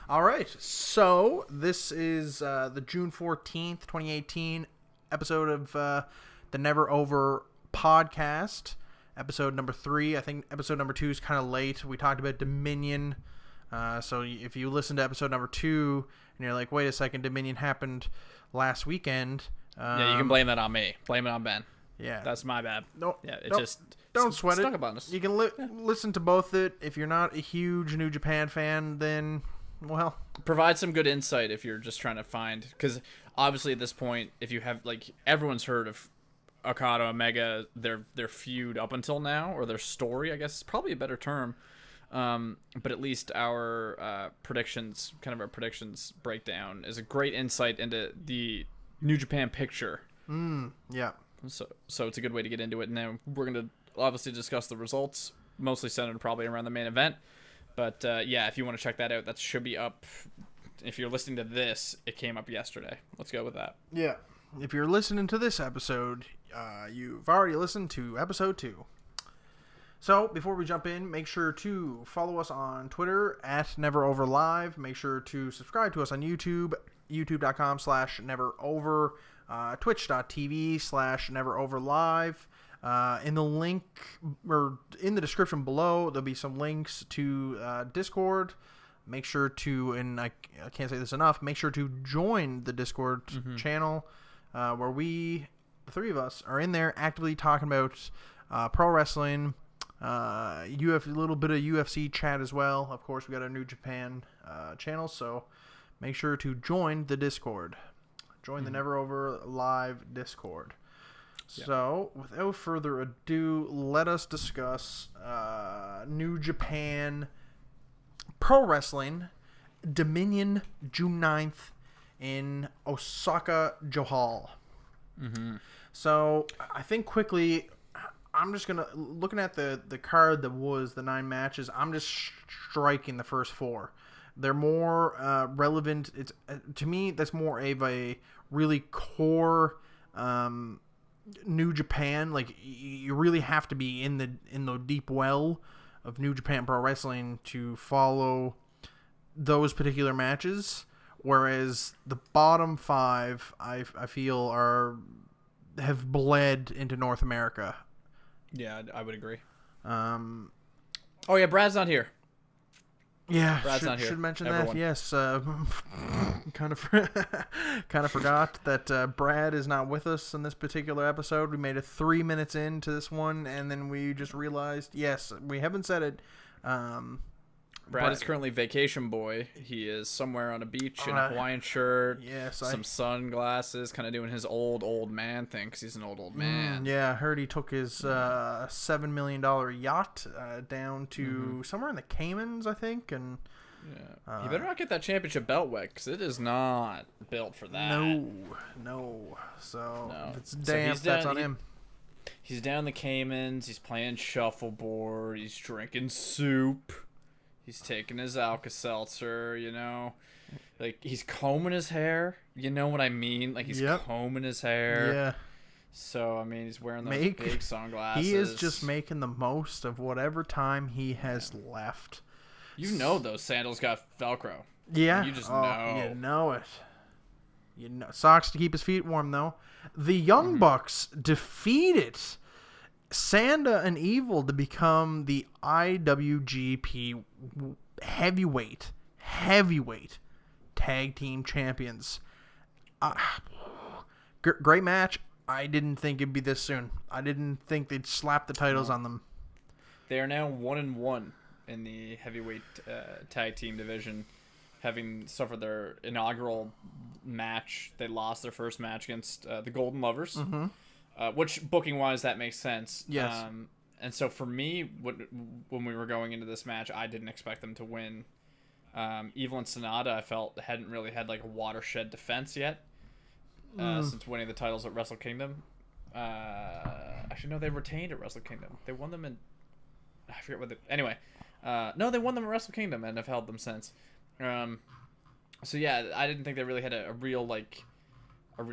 All right, so this is the June 14th, 2018 episode of the Never Over podcast, episode number 3. I think episode number 2 is kind of late. We talked about Dominion, so if you listen to episode number 2 and you're like, wait a second, Dominion happened last weekend. Yeah, you can blame that on me. Blame it on Ben. Yeah. That's my bad. No, yeah, it no, just don't sweat stuck it. Upon us. You can listen to both it. If you're not a huge New Japan fan, then, well, provide some good insight if you're just trying to find, because obviously at this point, if you have, like, everyone's heard of Okada, Omega, their feud up until now, or their story, I guess is probably a better term. But at least our predictions breakdown is a great insight into the New Japan picture. Yeah. So it's a good way to get into it, and then we're going to obviously discuss the results, mostly centered probably around the main event. But yeah, if you want to check that out, that should be up. If you're listening to this, it came up yesterday. Let's go with that. Yeah. If you're listening to this episode, you've already listened to episode 2. So before we jump in, make sure to follow us on Twitter at NeverOverLive. Make sure to subscribe to us on YouTube, youtube.com/NeverOver. Twitch.tv/NeverOverLive. In the link, or in the description below, there'll be some links to Discord. Make sure to, and I can't say this enough, make sure to join the Discord channel where we, the three of us, are in there actively talking about pro wrestling, a little bit of UFC chat as well. Of course, we got our New Japan channel, so make sure to join the Discord. Join the Never Over Live Discord. Yeah. So, without further ado, let us discuss New Japan Pro Wrestling Dominion June 9th in Osaka Johal. So, I think quickly, I'm just going to, looking at the card that was the 9 matches, I'm just striking the first 4. They're more relevant. It's to me, that's more of a really core New Japan. Like, you really have to be in the deep well of New Japan Pro Wrestling to follow those particular matches. Whereas the bottom 5, I feel, have bled into North America. Yeah, I would agree. Oh yeah, Brad's not here. Yeah, Brad's not here. Should mention Everyone. that. Yes, kind of forgot that Brad is not with us in this particular episode. We made it 3 minutes into this one, and then we just realized, yes, we haven't said it. Brad is currently vacation boy. He is somewhere on a beach in a Hawaiian shirt, some sunglasses, kind of doing his old man thing because he's an old man. Yeah, I heard he took his $7 million yacht down to somewhere in the Caymans, I think, and he better not get that championship belt wet because it is not built for that. No. So if it's damp, that's on him. He's down in the Caymans. He's playing shuffleboard. He's drinking soup. He's taking his Alka-Seltzer, like he's combing his hair. You know what I mean? Like he's combing his hair. Yeah. So I mean, he's wearing those big sunglasses. He is just making the most of whatever time he has left. You know those sandals got Velcro. Yeah. You just know. You know it. Socks to keep his feet warm though. The Young Bucks defeated Sanda and Evil to become the IWGP heavyweight tag team champions. Great match. I didn't think it'd be this soon. I didn't think they'd slap the titles on them. They are now 1-1 in the heavyweight tag team division, having suffered their inaugural match. They lost their first match against the Golden Lovers. Which, booking-wise, that makes sense. Yes. And so for me, when we were going into this match, I didn't expect them to win. Evil and Sonata, I felt, hadn't really had like a watershed defense yet since winning the titles at Wrestle Kingdom. Actually, no, they retained at Wrestle Kingdom. They won them in... I forget what they... Anyway. No, they won them at Wrestle Kingdom and have held them since. So yeah, I didn't think they really had a real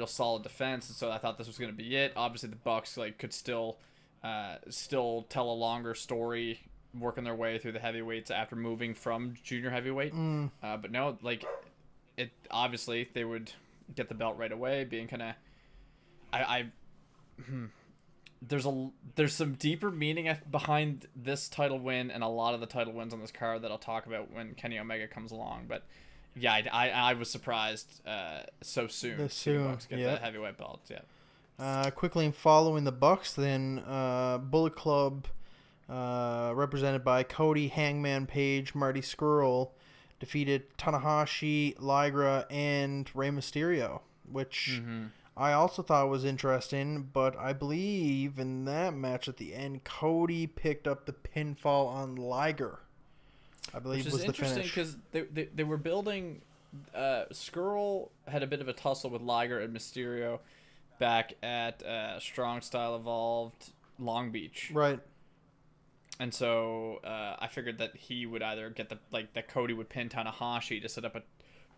solid defense, and so I thought this was going to be it. Obviously, the Bucks could still tell a longer story working their way through the heavyweights after moving from junior heavyweight. But no, like it obviously they would get the belt right away, being kind of there's some deeper meaning behind this title win and a lot of the title wins on this card that I'll talk about when Kenny Omega comes along. But yeah, I was surprised so soon to see the Bucks get the heavyweight belts. Yeah. Quickly following the Bucks, then Bullet Club, represented by Cody, Hangman Page, Marty Scurll, defeated Tanahashi, Liger, and Rey Mysterio, which I also thought was interesting, but I believe in that match at the end, Cody picked up the pinfall on Liger. I believe was the finish. Which is interesting because they were building. Scurll had a bit of a tussle with Liger and Mysterio back at Strong Style Evolved Long Beach. Right. And so I figured that he would either get that Cody would pin Tanahashi to set up a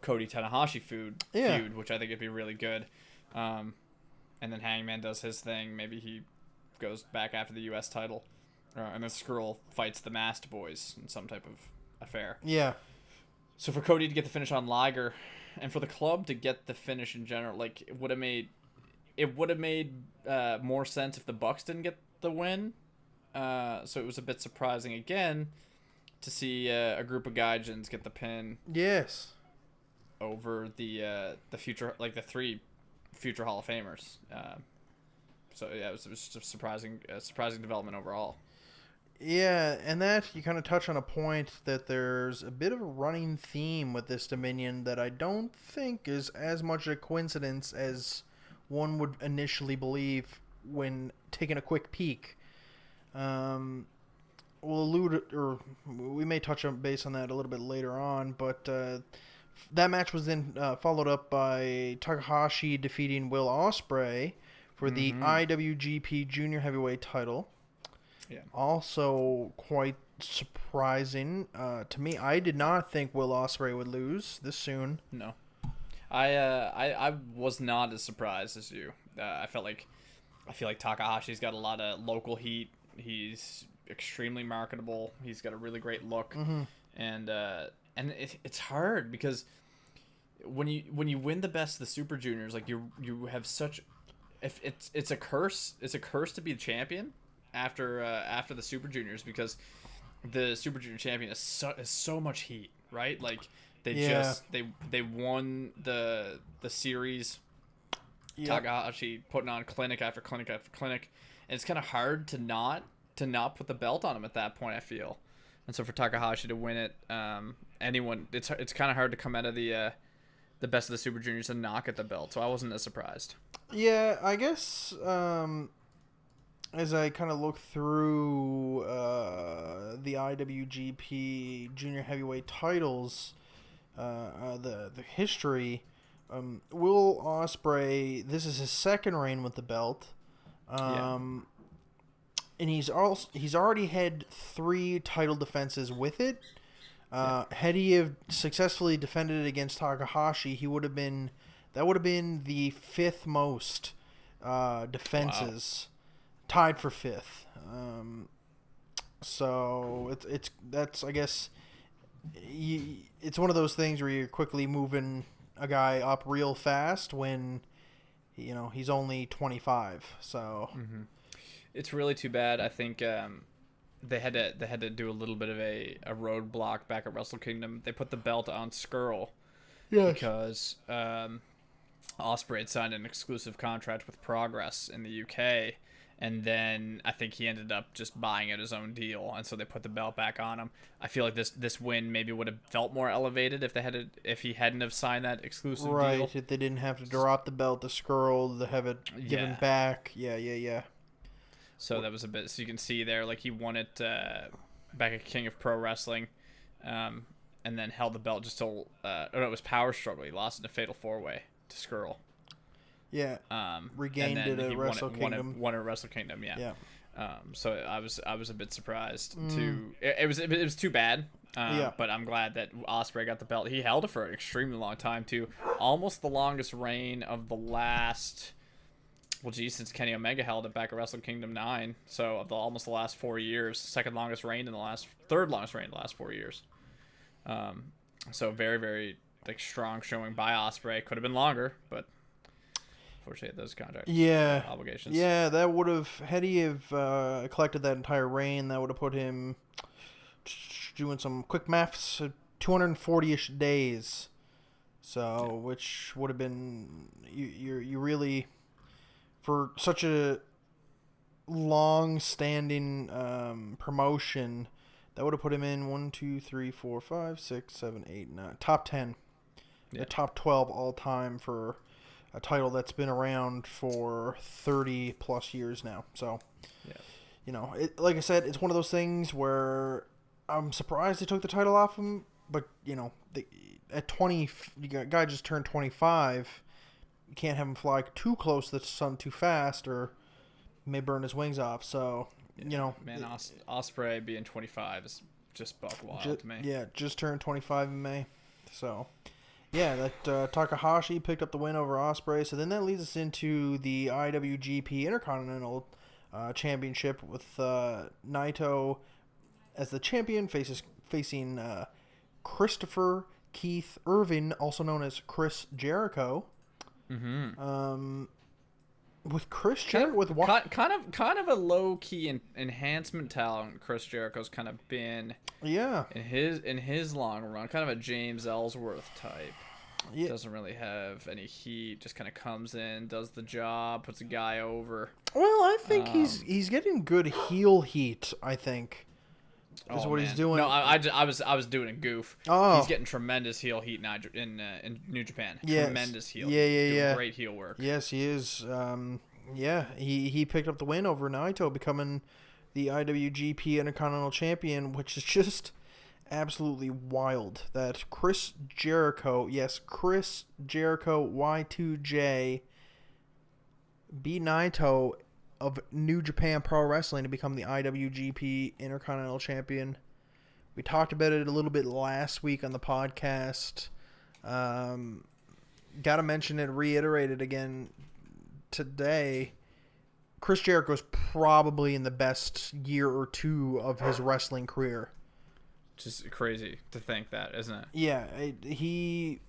Cody Tanahashi feud, which I think would be really good. And then Hangman does his thing. Maybe he goes back after the U.S. title. And then Scurll fights the Masked Boys in some type of affair. Yeah. So for Cody to get the finish on Liger, and for the club to get the finish in general, like it would have made more sense if the Bucks didn't get the win. So it was a bit surprising again to see a group of Gaijins get the pin. Yes. Over the future, like the 3 future Hall of Famers. So yeah, it was just a surprising development overall. Yeah, and that you kind of touch on a point that there's a bit of a running theme with this Dominion that I don't think is as much a coincidence as one would initially believe when taking a quick peek. We'll allude, or we may touch on base on that a little bit later on, but that match was then followed up by Takahashi defeating Will Ospreay for the IWGP Junior Heavyweight title. Yeah. Also quite surprising to me. I did not think Will Ospreay would lose this soon. No, I was not as surprised as you. I feel like Takahashi's got a lot of local heat. He's extremely marketable. He's got a really great look, and it's hard because when you win the best of the Super Juniors, like you have such, if it's a curse to be the champion after the Super Juniors, because the Super Junior champion is so much heat, right? Like they won the series. Yep. Takahashi putting on clinic after clinic after clinic, and it's kind of hard to not put the belt on him at that point, I feel. And so for Takahashi to win it, it's kind of hard to come out of the best of the Super Juniors and not get the belt. So I wasn't as surprised. Yeah, I guess as I kind of look through the IWGP Junior Heavyweight titles, the history. Will Ospreay, this is his second reign with the belt, and he's already had 3 title defenses with it. Had he have successfully defended it against Takahashi, that would have been the 5th most defenses, tied for 5th. So that's I guess it's one of those things where you're quickly moving a guy up real fast when he's only 25. So it's really too bad. I think they had to do a little bit of a roadblock back at Wrestle Kingdom. They put the belt on Scurll because Ospreay had signed an exclusive contract with Progress in the UK, and then I think he ended up just buying out his own deal, and so they put the belt back on him. I feel like this win maybe would have felt more elevated if he hadn't have signed that exclusive deal. Right, if they didn't have to drop the belt to Scurll to have it given back. Yeah. So that was a bit. So you can see there, like he won it back at King of Pro Wrestling, and then held the belt just till it was Power Struggle. He lost in a Fatal 4-Way to Scurll. Yeah. Regained it at Wrestle Kingdom. Won at Wrestle Kingdom. Yeah. So I was a bit surprised to. It was too bad. But I'm glad that Ospreay got the belt. He held it for an extremely long time too. Almost the longest reign of the last well, geez, since Kenny Omega held it back at Wrestle Kingdom 9. So of almost the last 4 years, third longest reign in the last 4 years. So very, very like strong showing by Ospreay. Could have been longer, but unfortunately those contract obligations. Yeah, that would have, had he have collected that entire reign, that would have put him, doing some quick maths, 240-ish days. So, which would have been, you really, for such a long-standing promotion, that would have put him in 1, 2, 3, 4, 5, 6, 7, 8, 9, top 10, the top 12 all time for a title that's been around for 30 plus years now. So, like I said, it's one of those things where I'm surprised they took the title off him, but at 20, guy just turned 25. You can't have him fly too close to the sun too fast, or may burn his wings off. So, man, Ospreay being 25 is just buck wild to me. Yeah, just turned 25 in May. So, yeah, that Takahashi picked up the win over Ospreay. So then that leads us into the IWGP Intercontinental Championship with Naito as the champion facing Christopher Keith Irvin, also known as Chris Jericho. Mm-hmm. With Chris Jericho, kind of a low key enhancement talent. Chris Jericho's kind of been in his long run, kind of a James Ellsworth type. Yeah. Doesn't really have any heat. Just kind of comes in, does the job, puts a guy over. Well, I think he's getting good heel heat. I think is what he's doing. No, I was doing a goof. Oh, he's getting tremendous heel heat in New Japan. Yes. Tremendous heel. Yeah. Great heel work. Yes, he is. He picked up the win over Naito, becoming the IWGP Intercontinental Champion, which is just absolutely wild. That Chris Jericho Y2J beat Naito of New Japan Pro Wrestling to become the IWGP Intercontinental Champion. We talked about it a little bit last week on the podcast. Gotta mention it, reiterate it again today. Chris Jericho's probably in the best year or two of his wrestling career. Just crazy to think that, isn't it? Yeah, he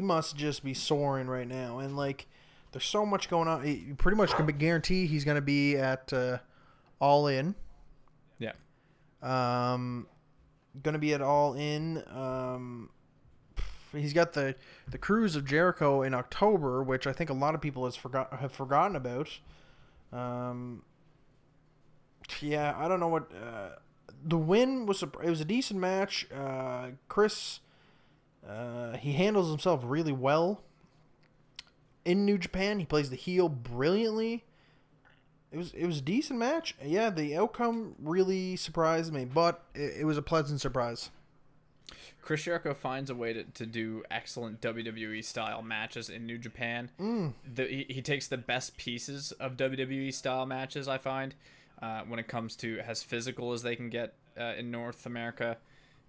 must just be soaring right now. And like, there's so much going on. You pretty much can guarantee he's going to be at All In. Yeah. Going to be at All In. He's got the Cruise of Jericho in October, which I think a lot of people have forgotten about. Yeah, I don't know what. The win was it was a decent match. Chris, he handles himself really well. In New Japan, he plays the heel brilliantly. It was a decent match. Yeah, the outcome really surprised me, but it was a pleasant surprise. Chris Jericho finds a way to do excellent WWE style matches in New Japan. He takes the best pieces of WWE style matches, I find, when it comes to as physical as they can get in North America.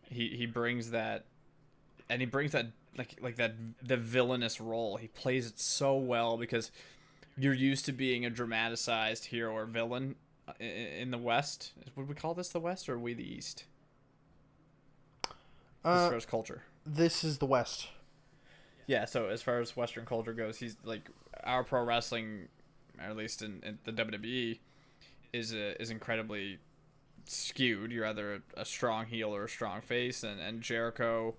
He brings that, and he brings that like that the villainous role. He plays it so well because you're used to being a dramatized hero or villain in the West. Would we call this the West, or are we the East? As far as culture, this is the West. Yeah, so as far as Western culture goes, he's like our pro wrestling, or at least in the WWE, is incredibly skewed. You're either a strong heel or a strong face, and Jericho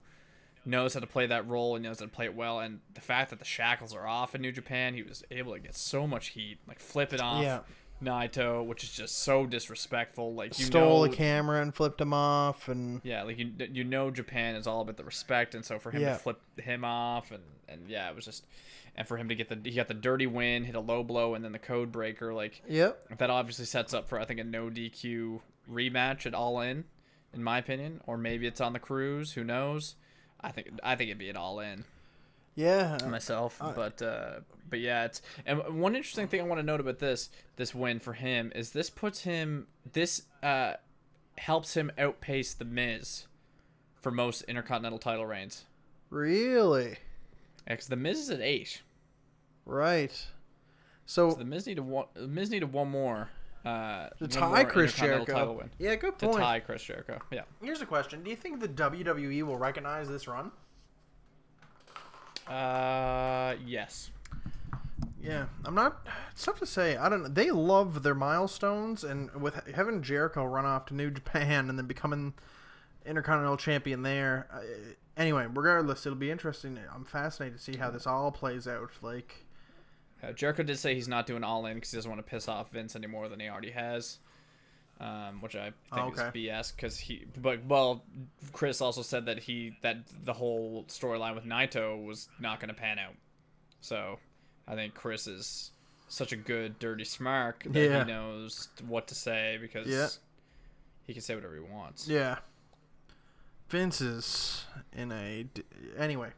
knows how to play that role and knows how to play it well. And the fact that the shackles are off in New Japan, he was able to get so much heat, like flip it off Naito, which is just so disrespectful. Like stole a camera and flipped him off, and like Japan is all about the respect, and so for him to flip him off, and it was just, and for him to he got the dirty win, hit a low blow, and then the code breaker, like that obviously sets up for I think a no DQ rematch at All In my opinion, or maybe it's on the Cruise, who knows. I think it'd be an All In. Yeah, myself, but yeah, it's, and one interesting thing I want to note about this win for him is this helps him outpace the Miz for most Intercontinental title reigns. Really? Yeah, 'cause the Miz is at 8. Right. So So the Miz needed one more. to tie Chris Intercontinental Jericho. title win. Yeah, good To point. tie Chris Jericho. Yeah. Here's a question: do you think the WWE will recognize this run? Yes. Yeah, I'm not. It's tough to say. I don't know. They love their milestones, and with having Jericho run off to New Japan and then becoming Intercontinental Champion there. Anyway, regardless, it'll be interesting. I'm fascinated to see how this all plays out. Like, Jericho did say he's not doing All In because he doesn't want to piss off Vince any more than he already has, which I think is BS. Because Chris also said that the whole storyline with Naito was not going to pan out. So I think Chris is such a good dirty smark that he knows what to say because he can say whatever he wants. Yeah. Vince is in a... Anyway.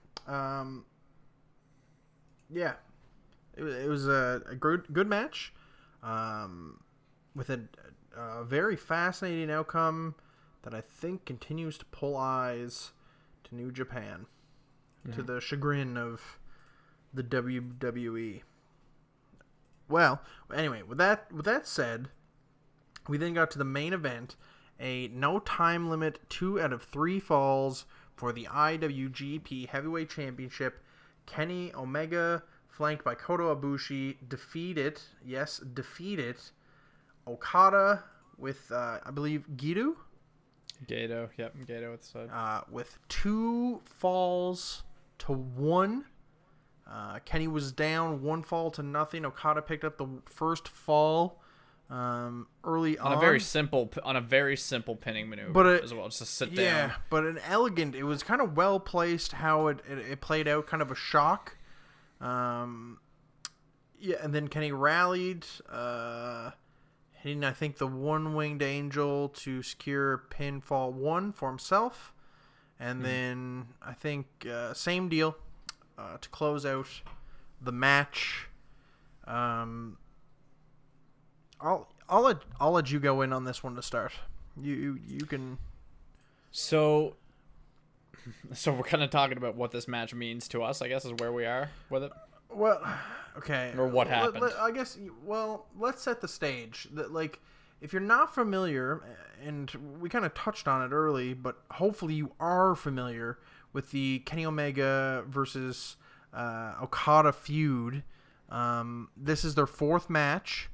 Yeah. It was a good match. With a very fascinating outcome that I think continues to pull eyes to New Japan. Mm-hmm. To the chagrin of the WWE. Well, anyway, with that said, we then got to the main event, a no time limit 2 out of 3 falls for the IWGP Heavyweight Championship. Kenny Omega, flanked by Kota Ibushi, defeated Okada with, I believe, Gato, with the side. With 2 falls to 1. Kenny was down 1 fall to nothing. Okada picked up the first fall early on. On a very simple pinning maneuver as well, just to sit down. Yeah, but an elegant. It was kind of well placed how it played out. Kind of a shock. And then Kenny rallied, hitting I think the one-winged angel to secure pinfall 1 for himself, and then I think same deal. To close out the match, I'll let you go in on this one to start. You can. So we're kind of talking about what this match means to us, I guess, is where we are with it. Well, okay. Or what happened? I guess. Well, let's set the stage. That if you're not familiar, and we kind of touched on it early, but hopefully you are familiar with the Kenny Omega versus Okada feud. This is their 4th match.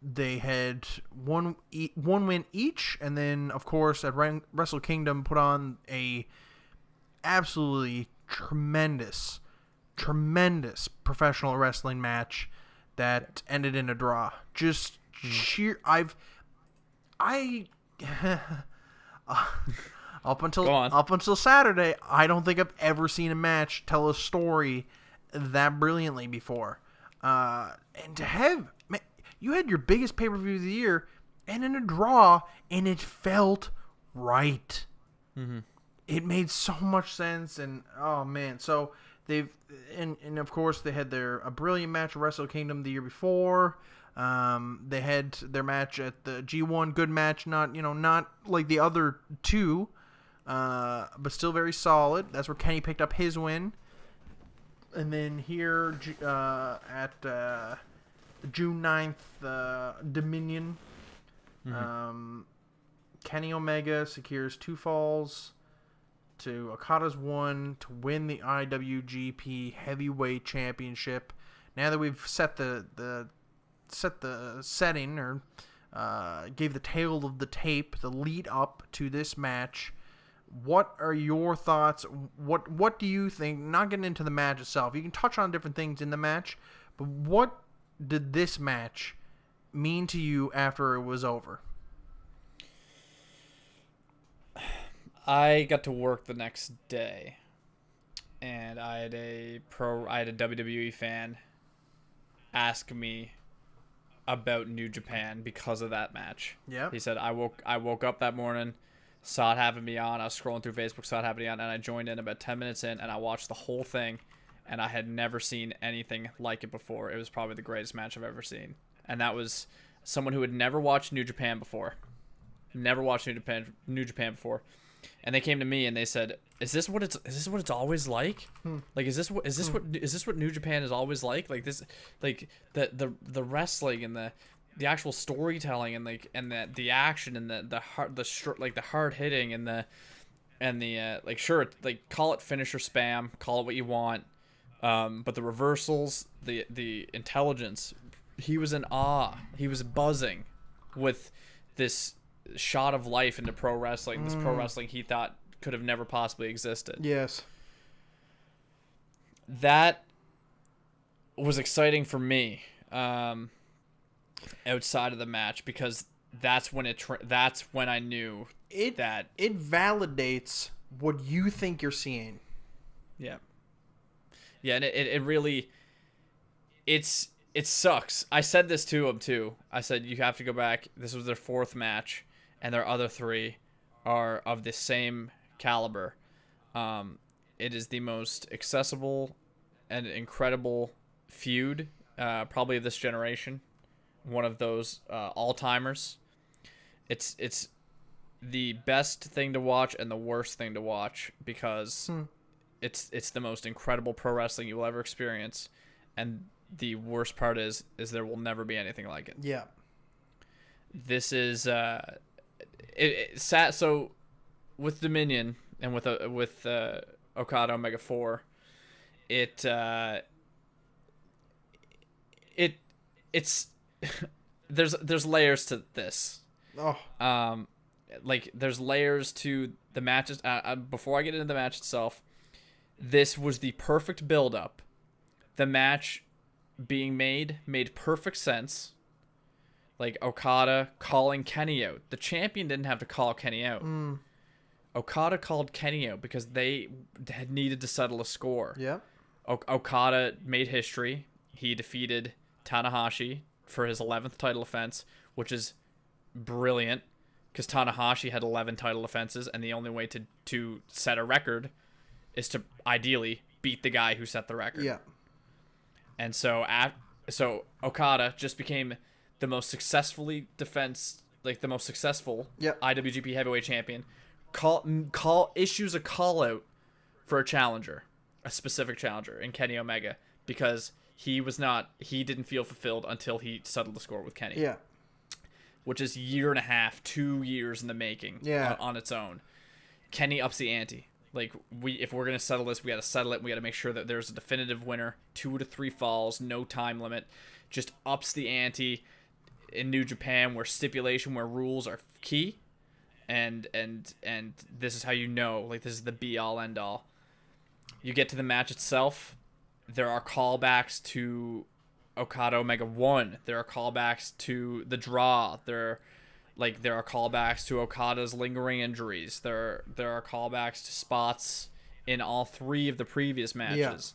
They had one win each, and then, of course, at Wrestle Kingdom put on a absolutely tremendous professional wrestling match that ended in a draw. Just sheer... Up until Saturday, I don't think I've ever seen a match tell a story that brilliantly before. And to have... Man, you had your biggest pay-per-view of the year, and in a draw, and it felt right. Mm-hmm. It made so much sense, and oh man. So they've... And of course, they had a brilliant match at Wrestle Kingdom the year before. They had their match at the G1, good match, not like the other 2, but still very solid. That's where Kenny picked up his win. And then here at the June 9th Dominion, Kenny Omega secures 2 falls to Okada's 1 to win the IWGP Heavyweight Championship. Now that we've set the setting, or gave the tale of the tape, the lead up to this match, what are your thoughts? What do you think? Not getting into the match itself, you can touch on different things in the match, but what did this match mean to you after it was over? I got to work the next day, and I had a WWE fan ask me about New Japan because of that match. Yeah. He said, I woke up that morning, saw it happen me on. I was scrolling through Facebook, saw it happen me on, and I joined in about 10 minutes in, and I watched the whole thing, and I had never seen anything like it before. It was probably the greatest match I've ever seen. And that was someone who had never watched New Japan before. Never watched New Japan before. and they came to me and they said, is this what it's always like? Like, is this what New Japan is always like? Like this, like the wrestling and the actual storytelling and the action and the hard hitting and the like, sure, like, call it finisher spam, call it what you want, but the reversals, the intelligence, he was in awe, he was buzzing with this shot of life into pro wrestling, this pro wrestling he thought could have never possibly existed. Yes. That was exciting for me, outside of the match, because that's when I knew that it validates what you think you're seeing. Yeah. Yeah, and it really, it sucks. I said this to him too. I said, you have to go back. This was their 4th match, and their other 3 are of the same caliber. It is the most accessible and incredible feud, probably of this generation. One of those all-timers. It's the best thing to watch and the worst thing to watch, because it's the most incredible pro wrestling you will ever experience, and the worst part is there will never be anything like it. Yeah. This is so with Dominion and with Okada Omega 4, it's there's layers to this. Oh. Like, there's layers to the matches. Before I get into the match itself, this was the perfect build-up. The match being made perfect sense. Like, Okada calling Kenny out. The champion didn't have to call Kenny out. Okada called Kenny out because they had needed to settle a score. Yeah. Okada made history. He defeated Tanahashi for his 11th title offense, which is brilliant, because Tanahashi had 11 title offenses, and the only way to set a record is to ideally beat the guy who set the record. Yeah. And so Okada just became the most successful IWGP Heavyweight Champion. Issues a call out for a challenger, a specific challenger in Kenny Omega, because he didn't feel fulfilled until he settled the score with Kenny. Yeah. Which is 1.5 to 2 years in the making. Yeah. On its own. Kenny ups the ante. Like, if we're going to settle this, we got to settle it. We got to make sure that there's a definitive winner. 2 to 3 falls, no time limit. Just ups the ante in New Japan, where rules are key. And this is how you know, like, this is the be all end all. You get to the match itself. There are callbacks to Okada Omega 1. There are callbacks to the draw. There are callbacks to Okada's lingering injuries. There are callbacks to spots in all 3 of the previous matches.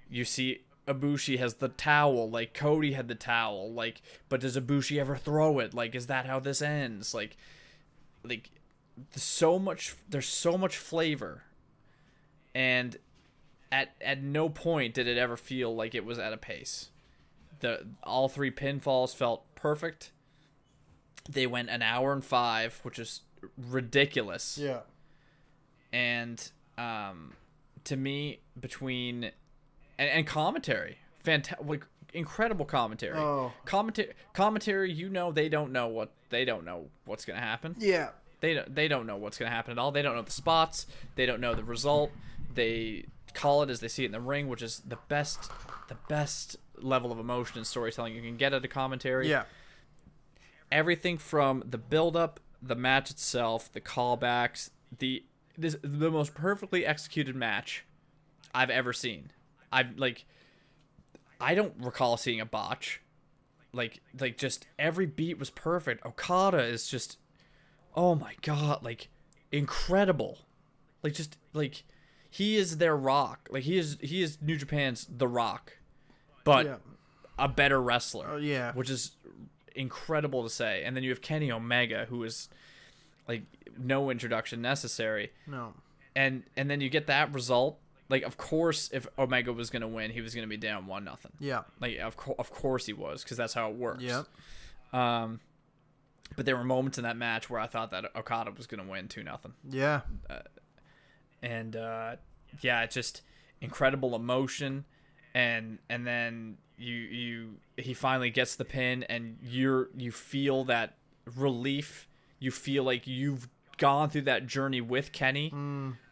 Yeah. You see Ibushi has the towel, like Cody had the towel, like, but does Ibushi ever throw it? Like, is that how this ends? Like there's so much flavor, and at no point did it ever feel like it was at a pace. All 3 pinfalls felt perfect. They went 1 hour and 5, which is ridiculous. Yeah. And to me, between and commentary, fantastic, incredible commentary. Oh. Commentary, they don't know what's gonna happen. Yeah. They don't know what's gonna happen at all. They don't know the spots. They don't know the result. They call it as they see it in the ring, which is the best level of emotion and storytelling you can get at a commentary. Yeah. Everything from the build-up, the match itself, the callbacks, the most perfectly executed match I've ever seen. I don't recall seeing a botch. Like just every beat was perfect. Okada is just, oh my god, like, incredible. He is their Rock. Like, he is New Japan's The Rock, but a better wrestler. Yeah. Which is incredible to say. And then you have Kenny Omega, who is, like, no introduction necessary. No. And then you get that result. Like, of course, if Omega was going to win, he was going to be down 1-0. Yeah. Like, of course he was, because that's how it works. Yeah. But there were moments in that match where I thought that Okada was going to win 2-0. Yeah. And yeah, just incredible emotion, and then he finally gets the pin, and you feel that relief. You feel like you've gone through that journey with Kenny,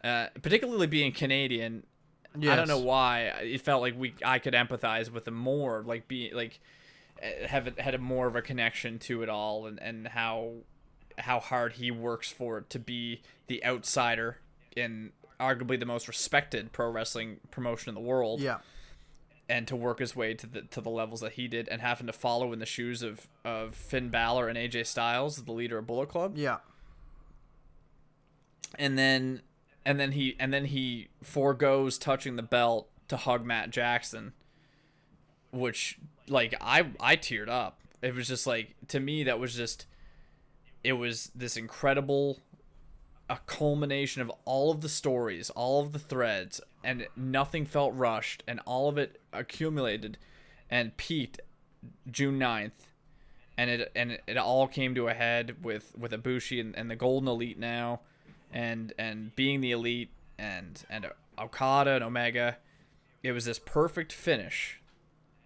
particularly being Canadian. Yes. I don't know why it felt like I could empathize with him more, like had a more of a connection to it all, and how hard he works for it to be the outsider in arguably the most respected pro wrestling promotion in the world. Yeah. And to work his way to the levels that he did, and having to follow in the shoes of Finn Balor and AJ Styles, the leader of Bullet Club. Yeah. And then he forgoes touching the belt to hug Matt Jackson, which, like, I teared up. It was just like, to me, that was just, it was this incredible, a culmination of all of the stories, all of the threads, and nothing felt rushed, and all of it accumulated and peaked June 9th. And it all came to a head with Ibushi and the Golden Elite now, and being the Elite, and Okada and Omega. It was this perfect finish,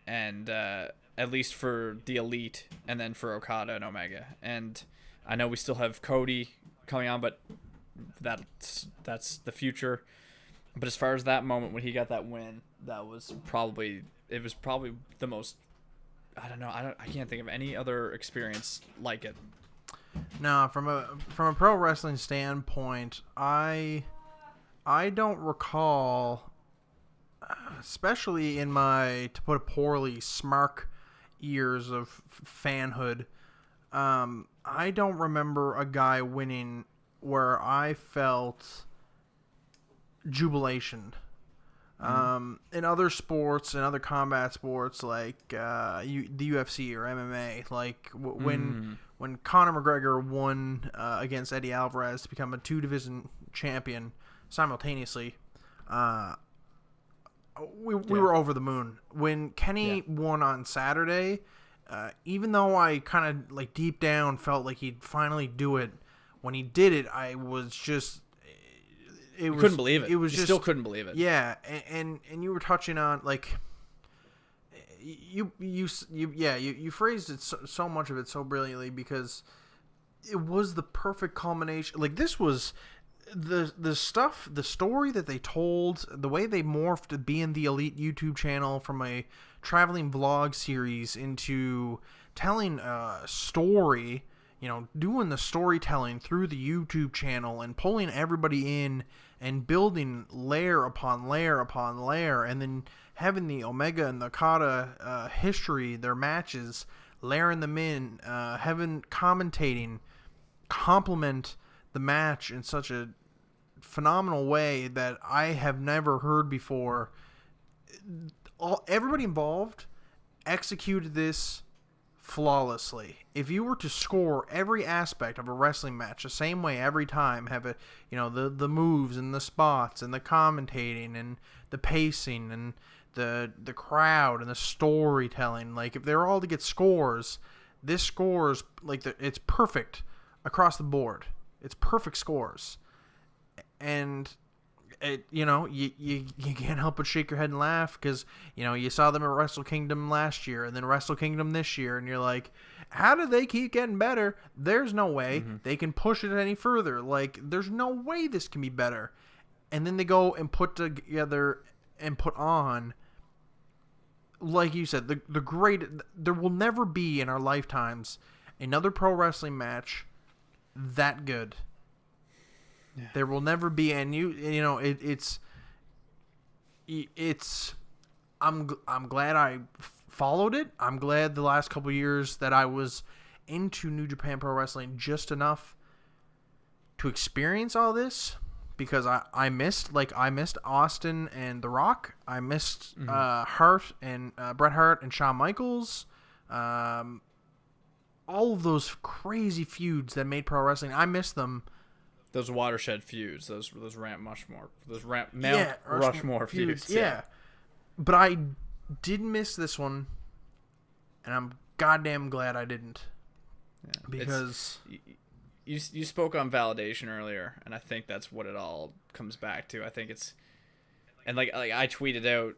and at least for the Elite, and then for Okada and Omega. And I know we still have Cody coming on, but that's the future. But as far as that moment when he got that win, it was probably the most, I don't know, I can't think of any other experience like it. No, from a pro wrestling standpoint, I don't recall, especially in my, to put it poorly, smark years of fanhood, I don't remember a guy winning where I felt jubilation. In other sports, in other combat sports like the UFC or MMA, like when Conor McGregor won against Eddie Alvarez to become a 2-division champion simultaneously, we were over the moon. When Kenny won on Saturday, even though I kind of, like, deep down felt like he'd finally do it, when he did it, I was just... couldn't believe it. It was you just, still couldn't believe it. Yeah, and you were touching on, like, you phrased it so much of it so brilliantly, because it was the perfect culmination. Like, this was the story that they told, the way they morphed to being the Elite YouTube channel from a traveling vlog series into telling a story. Doing the storytelling through the YouTube channel and pulling everybody in and building layer upon layer upon layer, and then having the Omega and the Okada history, their matches, layering them in, having commentating complement the match in such a phenomenal way that I have never heard before. Everybody involved executed this flawlessly. If you were to score every aspect of a wrestling match the same way every time, have it, the moves and the spots and the commentating and the pacing and the crowd and the storytelling, like, if they're all to get scores, this scores, like, it's perfect across the board. It's perfect scores. And you can't help but shake your head and laugh, because you saw them at Wrestle Kingdom last year and then Wrestle Kingdom this year, and you're like, how do they keep getting better? There's no way they can push it any further. Like, there's no way this can be better. And then they go and put together and put on, like you said, the great. There will never be in our lifetimes another pro wrestling match that good. Yeah. There will never be, and it's. I'm glad I followed it. I'm glad the last couple of years that I was into New Japan Pro Wrestling just enough to experience all this, because I missed Austin and The Rock. I missed Hart and Bret Hart and Shawn Michaels. All of those crazy feuds that made pro wrestling. I missed them. Those watershed feuds, those Mount Rushmore feuds. Yeah. But I did miss this one, and I'm goddamn glad I didn't. because you spoke on validation earlier, and I think that's what it all comes back to. I think it's, and like I tweeted out,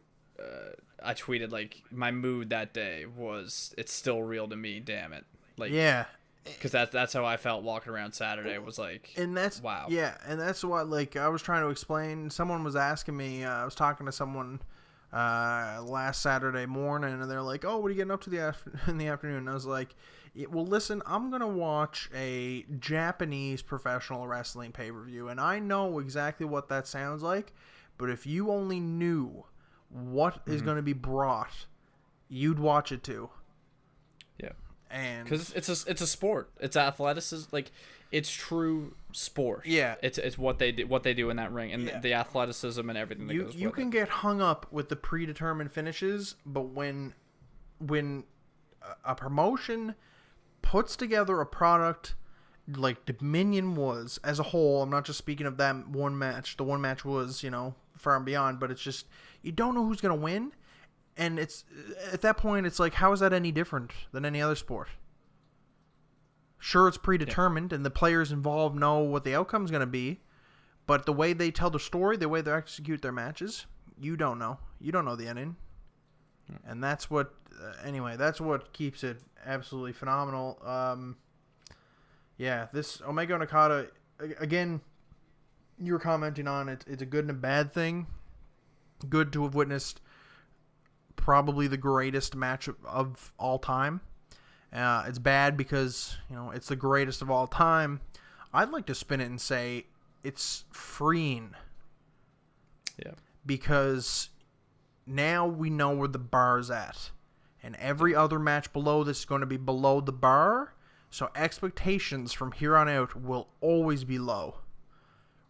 like my mood that day was, it's still real to me, damn it. Like, yeah, because that's how I felt walking around Saturday. Was like, and that's wow. Yeah, and that's what, like, I was trying to explain. Someone was asking me. I was talking to someone last Saturday morning, and they're like, "Oh, what are you getting up to in the afternoon?" And I was like, "Well, listen, I'm gonna watch a Japanese professional wrestling pay-per-view, and I know exactly what that sounds like. But if you only knew what is going to be brought, you'd watch it too." Yeah. And because it's a sport. It's athleticism. Like, it's true sport. Yeah. It's what they do in that ring, and the athleticism and everything that goes with it. You can get hung up with the predetermined finishes, but when a promotion puts together a product like Dominion was as a whole, I'm not just speaking of that one match. The one match was, far and beyond, but it's just, you don't know who's going to win. And it's, at that point, it's like, how is that any different than any other sport? Sure, it's predetermined, and the players involved know what the outcome is going to be, but the way they tell the story, the way they execute their matches, you don't know. You don't know the ending. And that's what, anyway, that's what keeps it absolutely phenomenal. This Omega and Okada, again, you were commenting on it. It's a good and a bad thing. Good to have witnessed probably the greatest match of all time. It's bad because, it's the greatest of all time. I'd like to spin it and say it's freeing. Yeah. Because now we know where the bar's at. And every other match below this is going to be below the bar. So expectations from here on out will always be low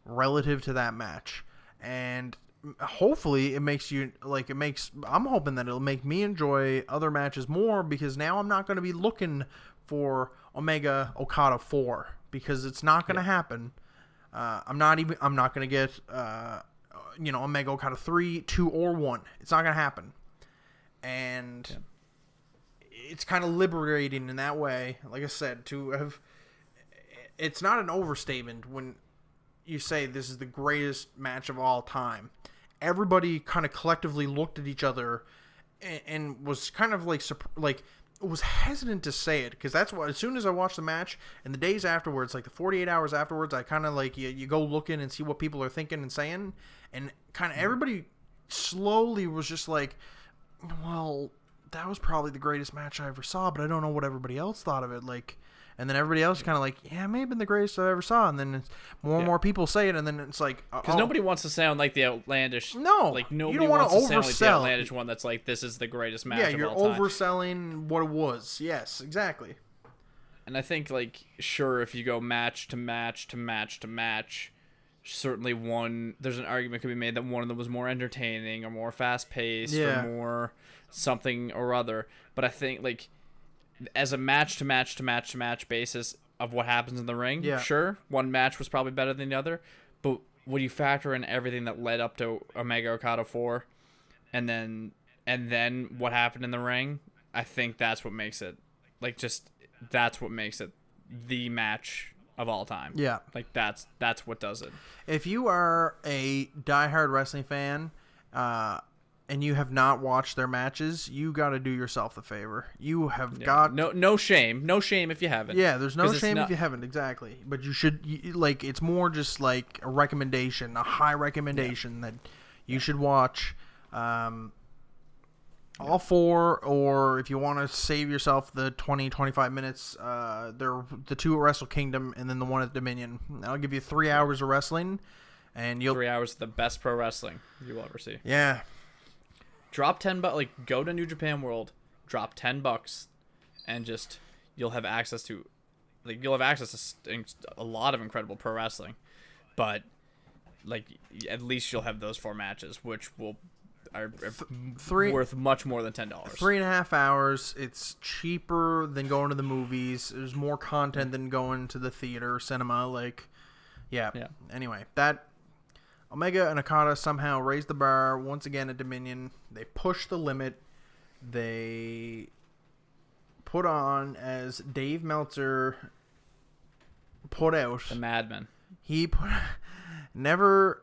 relative to that match. And hopefully I'm hoping that it'll make me enjoy other matches more, because now I'm not going to be looking for Omega Okada 4, because it's not going to happen. I'm not going to get Omega Okada 3, 2, or 1. It's not going to happen. And it's kind of liberating in that way. Like I said, it's not an overstatement when you say this is the greatest match of all time. Everybody kind of collectively looked at each other and was kind of was hesitant to say it, because that's what, as soon as I watched the match and the days afterwards, like the 48 hours afterwards, I kind of you go looking and see what people are thinking and saying, and kind of everybody slowly was just like, well, that was probably the greatest match I ever saw, but I don't know what everybody else thought of it. And then everybody else kind of like, yeah, it may have been the greatest I ever saw. And then more and more people say it, and then it's like, because nobody wants to sound like the outlandish. No, like nobody you don't want to wants to sound like the oversell. outlandish one that's like, this is the greatest match. Yeah, of you're all time. overselling what it was. Yes, exactly. And I think, sure, if you go match to match to match to match, certainly there's an argument could be made that one of them was more entertaining or more fast paced or more something or other. But I think as a match to match to match to match basis of what happens in the ring, sure, one match was probably better than the other, but when you factor in everything that led up to Omega Okada 4 and then what happened in the ring, I think that's what makes it that's what makes it the match of all time. Yeah. That's what does it. If you are a diehard wrestling fan, and you have not watched their matches, you got to do yourself the favor. You have got no shame if you haven't. Yeah, there's no shame if you haven't, exactly. But you should it's more just like a recommendation, a high recommendation that you should watch all four, or if you want to save yourself the 20-25 minutes, they're the two at Wrestle Kingdom and then the one at Dominion. I'll give you 3 hours of wrestling, and 3 hours of the best pro wrestling you will ever see. Yeah. Drop $10, go to New Japan World, drop $10, and just you'll have access to a lot of incredible pro wrestling, but at least you'll have those 4 matches, which are worth much more than $10. 3.5 hours. It's cheaper than going to the movies. There's more content than going to the theater, cinema. Anyway, that. Omega and Okada somehow raised the bar once again at Dominion. They pushed the limit. They put on, as Dave Meltzer put out. The Madman. He put never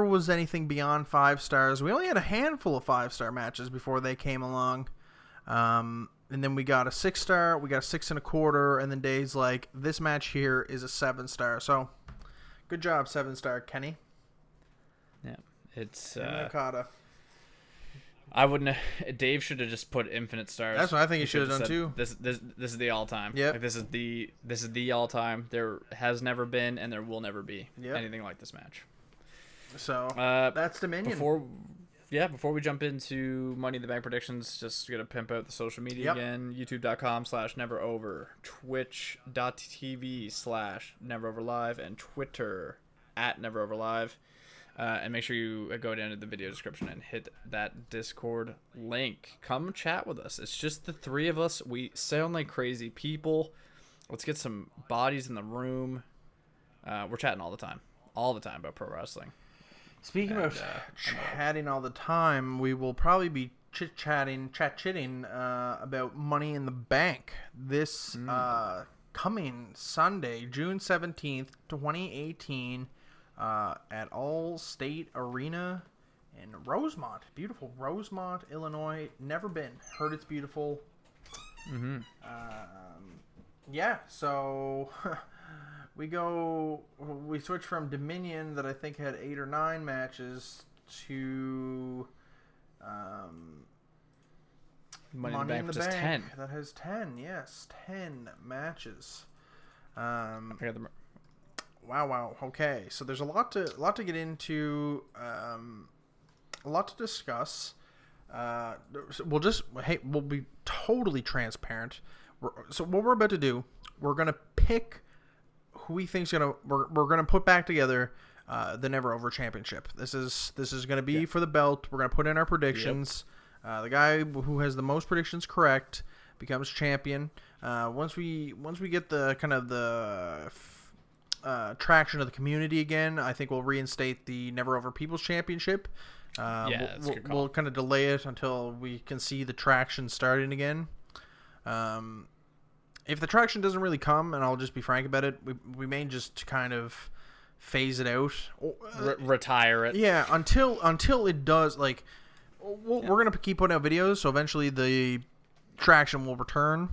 was anything beyond 5 stars. We only had a handful of 5-star matches before they came along. And then we got a 6-star, we got a 6 1/4, and then Dave's like, this match here is a 7-star. So, good job, 7-star Kenny. Yeah, it's Nakata. I wouldn't. Dave should have just put infinite stars. That's what I think he should have done said, too. This is the all time. Yeah. Like, this is the all time. There has never been and there will never be anything like this match. So that's Dominion. Before we jump into Money in the Bank predictions, just gonna pimp out the social media again. YouTube.com/NeverOver, Twitch.tv/NeverOverLive, and Twitter @NeverOverLive. And make sure you go down to the video description and hit that Discord link. Come chat with us. It's just the 3 of us. We sound like crazy people. Let's get some bodies in the room. We're chatting all the time about pro wrestling. Speaking of chatting all the time, we will probably be chit-chitting about Money in the Bank this coming Sunday, June 17th, 2018. At All State Arena in Rosemont. Beautiful Rosemont, Illinois. Never been. Heard it's beautiful. Mm-hmm. So we switch from Dominion, that I think had 8 or 9 matches, to Money in the Bank, just 10. That has 10, yes. 10 matches. Wow. Okay, so there's a lot to get into, a lot to discuss. We'll be totally transparent. So what we're about to do, we're gonna pick who we think's we're gonna put back together the NeverOver Championship. This is gonna be for the belt. We're gonna put in our predictions. The guy who has the most predictions correct becomes champion. Once we get the kind of the traction of the community again, I think we'll reinstate the NeverOver People's Championship. We'll kind of delay it until we can see the traction starting again. If the traction doesn't really come, and I'll just be frank about it, we may just kind of phase it out, retire it. Yeah, until it does. Like, we're gonna keep putting out videos, so eventually the traction will return.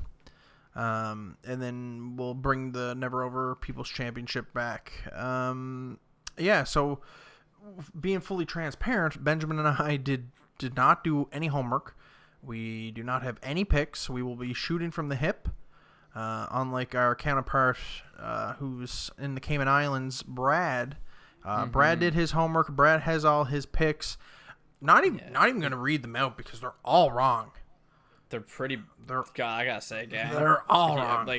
And then we'll bring the NeverOver People's Championship back. So being fully transparent, Benjamin and I did not do any homework. We do not have any picks. We will be shooting from the hip. Unlike our counterpart, who's in the Cayman Islands, Brad. Brad did his homework. Brad has all his picks. Not even going to read them out because they're all wrong. They're pretty. I gotta say, gang. They're all wrong.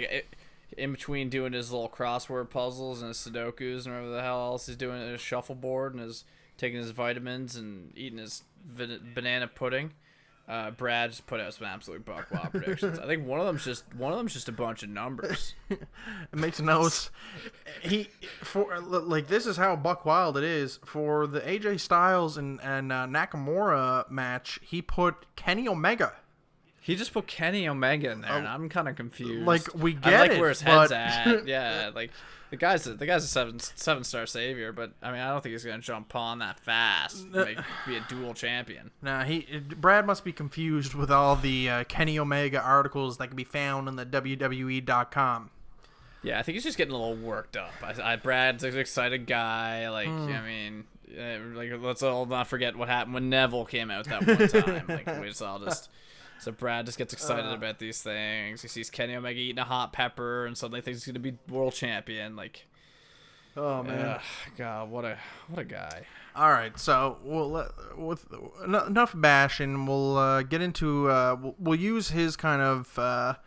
In between doing his little crossword puzzles and his Sudokus and whatever the hell else he's doing at his shuffleboard and is taking his vitamins and eating his banana pudding, Brad just put out some absolute buck wild predictions. I think one of them's just a bunch of numbers. It makes notes. This is how buck wild it is. For the AJ Styles and Nakamura match, he put Kenny Omega. He just put Kenny Omega in there, and I'm kind of confused. Like, we get it, where his head's at. Yeah, like the guy's a seven-star savior, but I mean, I don't think he's gonna jump on that fast and be a dual champion. Nah, Brad must be confused with all the Kenny Omega articles that can be found on the WWE.com. Yeah, I think he's just getting a little worked up. Brad's an excited guy. Like, I mean, let's all not forget what happened when Neville came out that one time. Like, we just all just. So Brad just gets excited about these things. He sees Kenny Omega eating a hot pepper and suddenly thinks he's going to be world champion. Like, oh man, God, what a guy. All right, so with enough bashing, we'll get into we'll use his kind of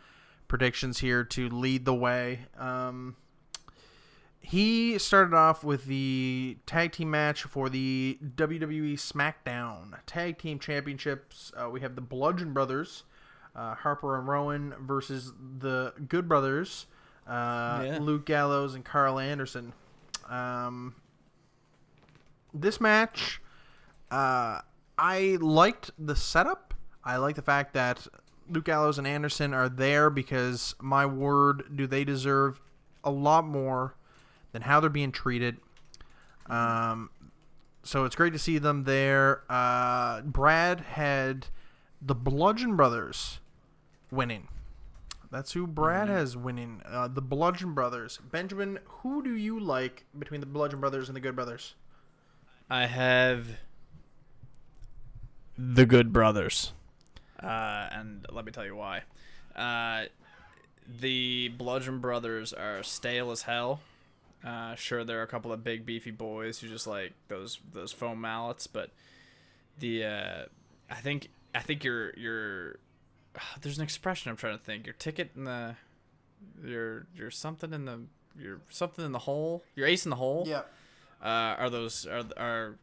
predictions here to lead the way. He started off with the tag team match for the WWE SmackDown Tag Team Championships. We have the Bludgeon Brothers, Harper and Rowan, versus the Good Brothers, Luke Gallows and Carl Anderson. This match, I liked the setup. I like the fact that, Luke Gallows and Anderson are there because, my word, do they deserve a lot more than how they're being treated. So it's great to see them there. Brad had the Bludgeon Brothers winning. That's who Brad has winning. The Bludgeon Brothers. Benjamin, who do you like between the Bludgeon Brothers and the Good Brothers? I have the Good Brothers. And let me tell you why. The Bludgeon Brothers are stale as hell. Sure, there are a couple of big beefy boys who just like those foam mallets, but I think you're there's an expression I'm trying to think. Your ticket in the you're something in the hole. Your ace in the hole. Yeah. Are the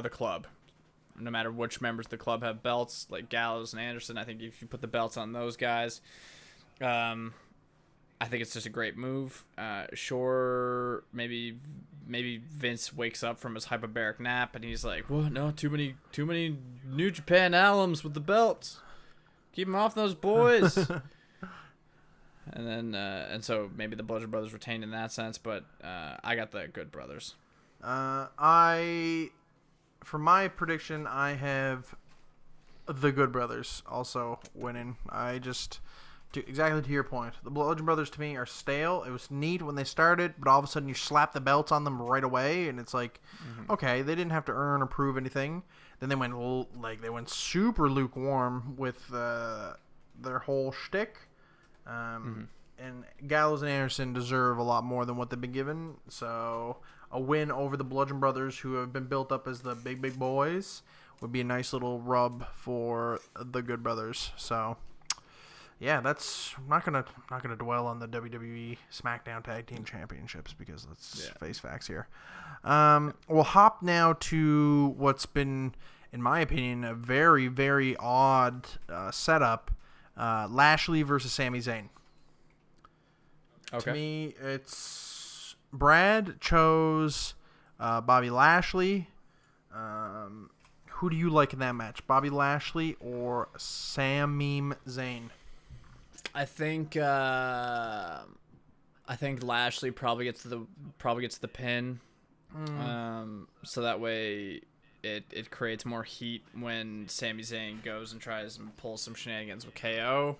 club. No matter which members of the club have belts, like Gallows and Anderson, I think if you put the belts on those guys, I think it's just a great move. Sure, maybe Vince wakes up from his hyperbaric nap and he's like, "What? No, too many New Japan alums with the belts. Keep them off those boys." And so maybe the Bludgeon Brothers retained in that sense, but I got the Good Brothers. For my prediction, I have the Good Brothers also winning. Exactly to your point, the Bludgeon Brothers to me are stale. It was neat when they started, but all of a sudden you slap the belts on them right away, and it's like, okay, they didn't have to earn or prove anything. Then they went super lukewarm with their whole shtick. And Gallows and Anderson deserve a lot more than what they've been given. So a win over the Bludgeon Brothers, who have been built up as the big boys, would be a nice little rub for the Good Brothers. So yeah, I'm not gonna dwell on the WWE SmackDown Tag Team Championships because let's face facts here. We'll hop now to what's been, in my opinion, a very, very odd setup. Lashley versus Sami Zayn. Okay. To me, it's Brad chose Bobby Lashley. Who do you like in that match, Bobby Lashley or Sami Zayn? I think Lashley probably gets the pin, so that way it creates more heat when Sami Zayn goes and tries and pulls some shenanigans with KO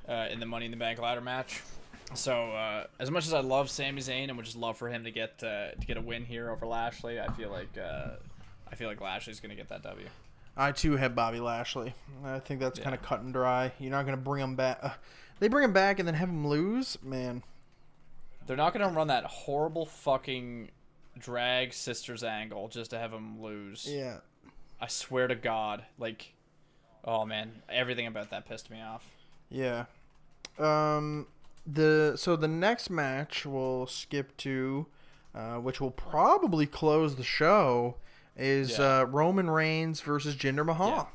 in the Money in the Bank ladder match. So as much as I love Sami Zayn and would just love for him to get a win here over Lashley, I feel like Lashley's gonna get that W. I too have Bobby Lashley. I think that's kind of cut and dry. You're not going to bring him back. They bring him back and then have him lose? Man. They're not going to run that horrible fucking drag sisters angle just to have him lose. Yeah. I swear to God. Like, oh man, everything about that pissed me off. Yeah. The next match we'll skip to, which will probably close the show, is Roman Reigns versus Jinder Mahal.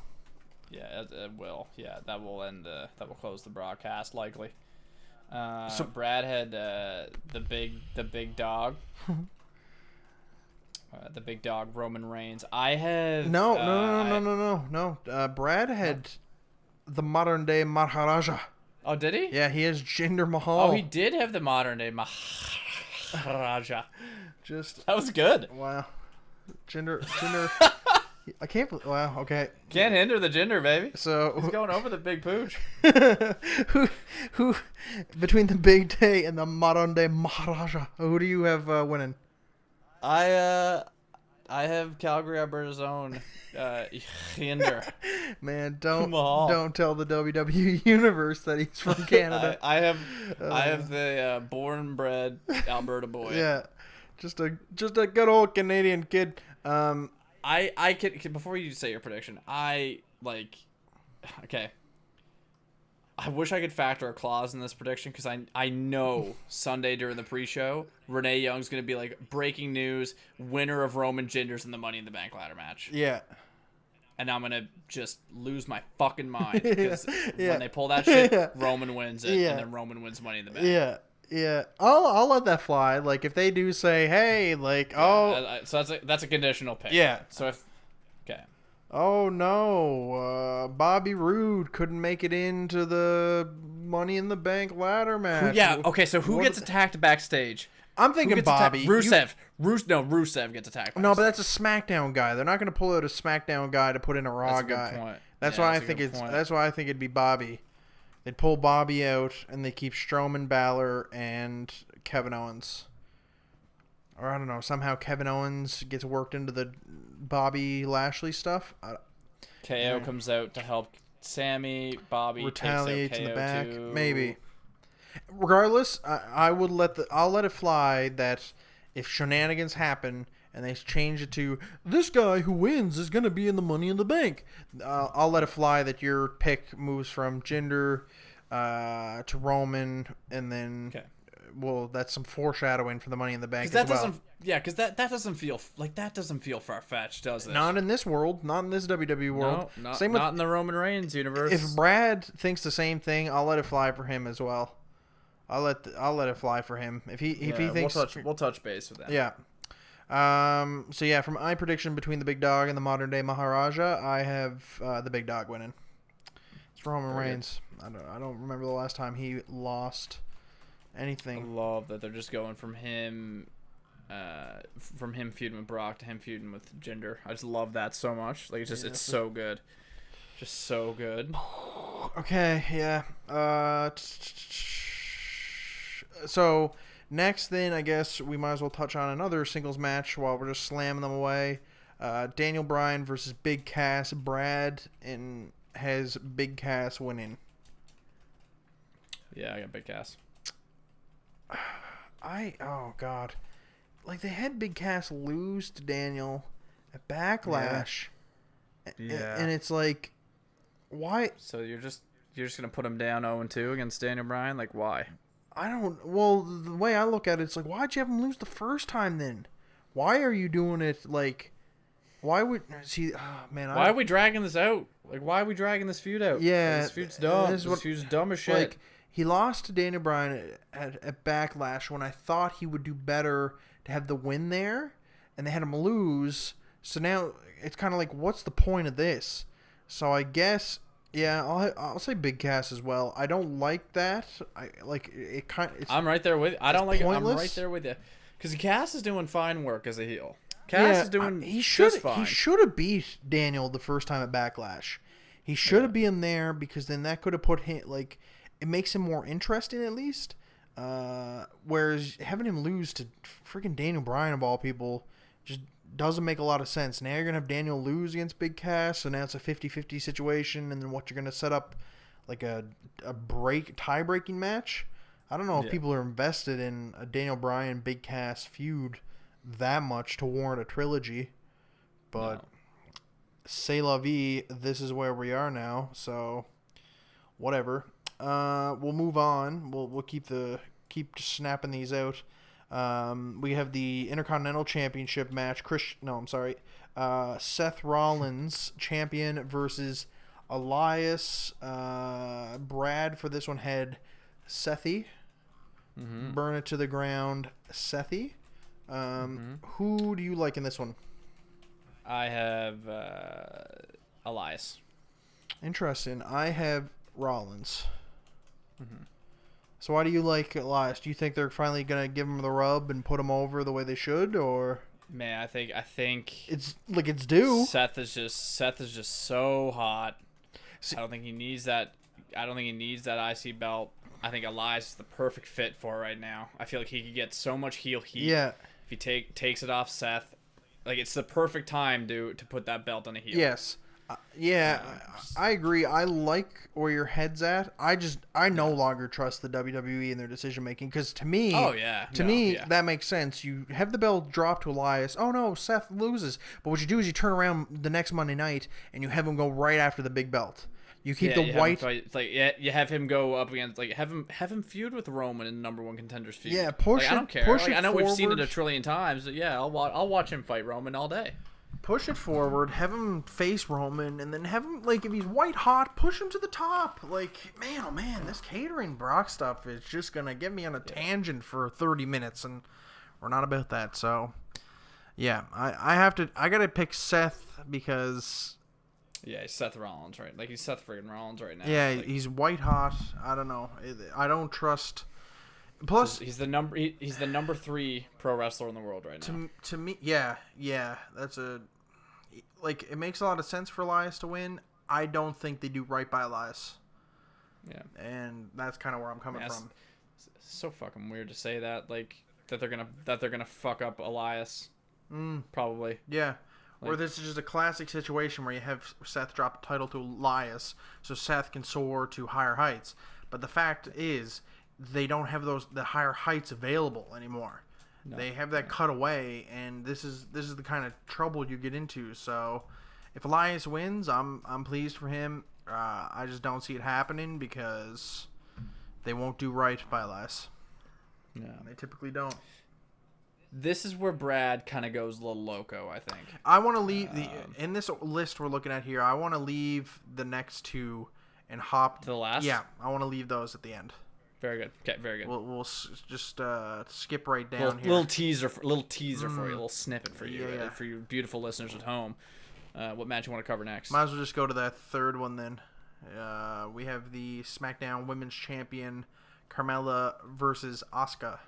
Yeah, it will. Yeah, that will end. That will close the broadcast likely. So Brad had the big dog. The big dog Roman Reigns. I have no. Brad had the modern day Maharaja. Oh, did he? Yeah, he has Jinder Mahal. Oh, he did have the modern day Maharaja. That was good. Wow. Jinder. I can't believe. Wow. Okay. Can't hinder the Jinder, baby. So he's going over the big pooch. who between the big day and the modern day Maharaja? Who do you have winning? I have Calgary, Alberta's own Jinder. Man, don't tell the WWE universe that he's from Canada. I have the born and bred Alberta boy. Yeah. Just a good old Canadian kid. I can before you say your prediction, okay. I wish I could factor a clause in this prediction because I know Sunday during the pre-show, Renee Young's going to be like, breaking news, winner of Roman Jinder's in the Money in the Bank ladder match. Yeah. And I'm going to just lose my fucking mind because when they pull that shit, Roman wins it, and then Roman wins Money in the Bank. Yeah. Yeah, I'll let that fly. Like if they do say, "Hey," like, so that's a conditional pick. Yeah. So if okay, Oh no, Bobby Roode couldn't make it into the Money in the Bank ladder match. Yeah. Okay. So who What gets is- attacked backstage? I'm thinking Bobby. Rusev. Rusev gets attacked. No, but backstage. that's a SmackDown guy. They're not going to pull out a SmackDown guy to put in a Raw That's a good guy. point. That's Yeah, why I that's a think good it's. point. That's why I think it'd be Bobby. They'd pull Bobby out and they keep Strowman, Balor, and Kevin Owens. Or I don't know. Somehow Kevin Owens gets worked into the Bobby Lashley stuff. KO comes out to help Sammy. Bobby Retaliates takes out in the KO back. too. Maybe. Regardless, I'll let it fly that if shenanigans happen and they change it to this guy who wins is going to be in the Money in the Bank, I'll let it fly that your pick moves from Jinder to Roman, and then well, that's some foreshadowing for the Money in the Bank as well. Because that doesn't feel far fetched, does it? Not in this world, not in this WWE world. No, Same not with, in the Roman Reigns universe. if Brad thinks the same thing, I'll let it fly for him as well. I'll let it fly for him if he thinks we'll touch base with that. Yeah. So yeah, from my prediction between the Big Dog and the modern day Maharaja, I have the Big Dog winning. It's Roman Reigns. I don't remember the last time he lost anything. I love that they're just going from him feuding with Brock to him feuding with Jinder. I just love that so much. Like it's so good. Just so good. Okay, yeah. So next, then I guess we might as well touch on another singles match while we're just slamming them away. Daniel Bryan versus Big Cass. Brad has Big Cass winning. Yeah, I got Big Cass. Oh god, like they had Big Cass lose to Daniel at Backlash, and it's like, why? So you're just gonna put him down 0-2 against Daniel Bryan? Like why? I don't. Well, the way I look at it, it's like, why'd you have him lose the first time then? Why are you doing it? Like, why would see? Oh, man, why are we dragging this out? Like, why are we dragging this feud out? Yeah, this feud's dumb. This feud's dumb as shit. Like, he lost to Daniel Bryan at Backlash when I thought he would do better to have the win there, and they had him lose. So now it's kind of like, what's the point of this? So I guess, yeah, I'll say Big Cass as well. I don't like that. I like it. I'm right there with you. I don't like pointless. it. I'm right there with you. Because Cass is doing fine work as a heel. Cass is doing just fine. He should have beat Daniel the first time at Backlash. He should have been there because then that could have put him like. It makes him more interesting, at least. Whereas having him lose to freaking Daniel Bryan, of all people, just doesn't make a lot of sense. Now you're going to have Daniel lose against Big Cass, so now it's a 50-50 situation, and then what, you're going to set up like a tie-breaking match? I don't know if people are invested in a Daniel Bryan, Big Cass feud that much to warrant a trilogy. But c'est la vie, this is where we are now, so whatever. We'll move on. We'll keep snapping these out. We have the Intercontinental Championship match. Seth Rollins champion versus Elias. Brad for this one had Sethy. Burn it to the ground, Sethy. Who do you like in this one? I have Elias. Interesting. I have Rollins. So why do you like Elias? Do you think they're finally gonna give him the rub and put him over the way they should, or? Man, I think it's due. Seth is just so hot. I don't think he needs that. I don't think he needs that IC belt. I think Elias is the perfect fit for it right now. I feel like he could get so much heel heat. Yeah. If he takes it off Seth, like it's the perfect time to put that belt on a heel. Yes. I agree. I like where your head's at. I no longer trust the WWE in their decision making because to me, that makes sense. You have the belt drop to Elias. Oh no, Seth loses. But what you do is you turn around the next Monday night and you have him go right after the big belt. You keep the white. It's like you have him go up against have him feud with Roman in the number one contenders feud. Yeah, push it. I don't care. I know forward. We've seen it a trillion times. But yeah, I'll watch him fight Roman all day. Push it forward, have him face Roman, and then have him, like, if he's white hot, push him to the top. Like, man, oh man, this catering Brock stuff is just going to get me on a tangent for 30 minutes, and we're not about that. So, yeah, I got to pick Seth because Yeah, he's Seth Rollins, right? Like, he's Seth friggin' Rollins right now. Yeah, like, he's white hot. I don't know. I don't trust. Plus, he's the number 3 pro wrestler in the world right now. To me, yeah, that's like, it makes a lot of sense for Elias to win. I don't think they do right by Elias. Yeah, and that's kind of where I'm coming from. It's so fucking weird to say that, like, that they're gonna fuck up Elias. Probably. Yeah. Or this is just a classic situation where you have Seth drop the title to Elias, so Seth can soar to higher heights. But the fact is, they don't have the higher heights available anymore. No. They have that cut away, and this is the kind of trouble you get into. So, if Elias wins, I'm pleased for him. I just don't see it happening because they won't do right by Elias. No, they typically don't. This is where Brad kind of goes a little loco, I think. I want to leave in this list we're looking at here. I want to leave the next two and hop to the last. Yeah, I want to leave those at the end. Very good. Okay, very good. We'll just skip right down here. Little teaser for you, a little snippet for you, for your beautiful listeners at home. What match you want to cover next? Might as well just go to that third one then. We have the SmackDown Women's Champion Carmella versus Asuka.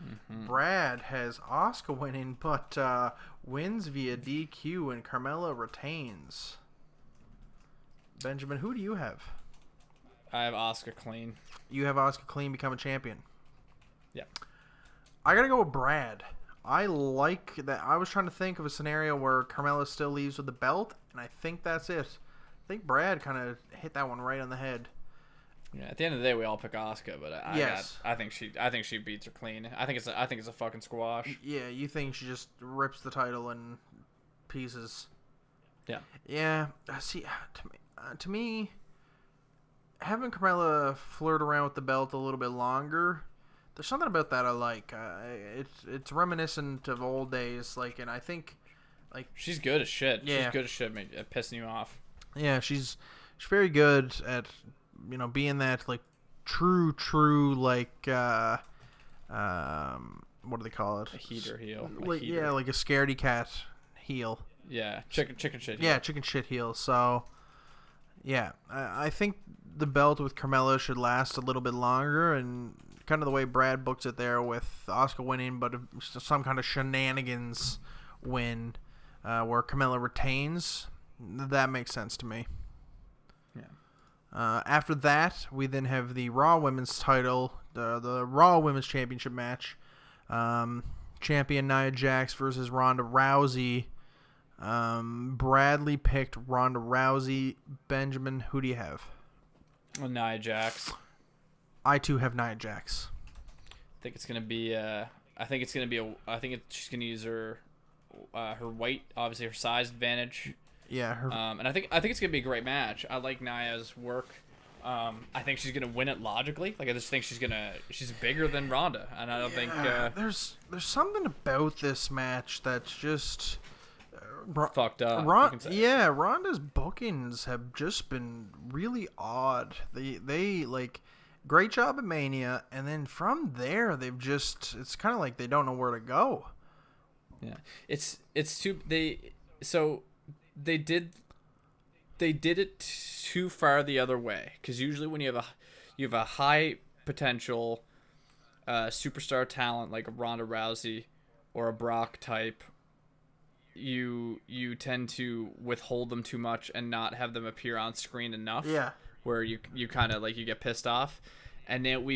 Mm-hmm. Brad has Asuka winning, but wins via DQ, and Carmella retains. Benjamin, who do you have? I have Asuka clean. You have Asuka clean, become a champion. Yeah. I gotta go with Brad. I like that. I was trying to think of a scenario where Carmella still leaves with the belt, and I think that's it. I think Brad kind of hit that one right on the head. Yeah, at the end of the day, we all pick Asuka, but I think she beats her clean. I think it's a fucking squash. Yeah, you think she just rips the title in pieces? Yeah. Yeah. See, to me, having Carmella flirt around with the belt a little bit longer, there's something about that I like. It's reminiscent of old days, like, and I think, like, she's good as shit. Yeah. She's good as shit at pissing you off. Yeah, she's very good at, being that, like, true, like, what do they call it? A heater heel. Yeah, like a scaredy cat heel. Yeah, chicken shit heel. Yeah, chicken shit heel. So, yeah, I think the belt with Carmella should last a little bit longer, and kind of the way Brad books it there with Asuka winning, but some kind of shenanigans win where Carmella retains, that makes sense to me. Yeah. After that, we then have the Raw Women's title, the Raw Women's Championship match. Champion Nia Jax versus Ronda Rousey. Bradley picked Ronda Rousey. Benjamin, who do you have? Nia Jax. I too have Nia Jax. I think it's gonna be. I think she's gonna use her weight, obviously her size advantage. Yeah. And I think it's gonna be a great match. I like Nia's work. I think she's gonna win it logically. Like, I just think she's bigger than Ronda, and I don't think there's something about this match that's just fucked up. Ronda's bookings have just been really odd. They like, great job at Mania, and then from there it's kind of like they don't know where to go. Yeah, they did it too far the other way, because usually when you have a high potential superstar talent like a Ronda Rousey or a Brock type, you tend to withhold them too much and not have them appear on screen enough. Yeah. Where you kind of, like, you get pissed off. And then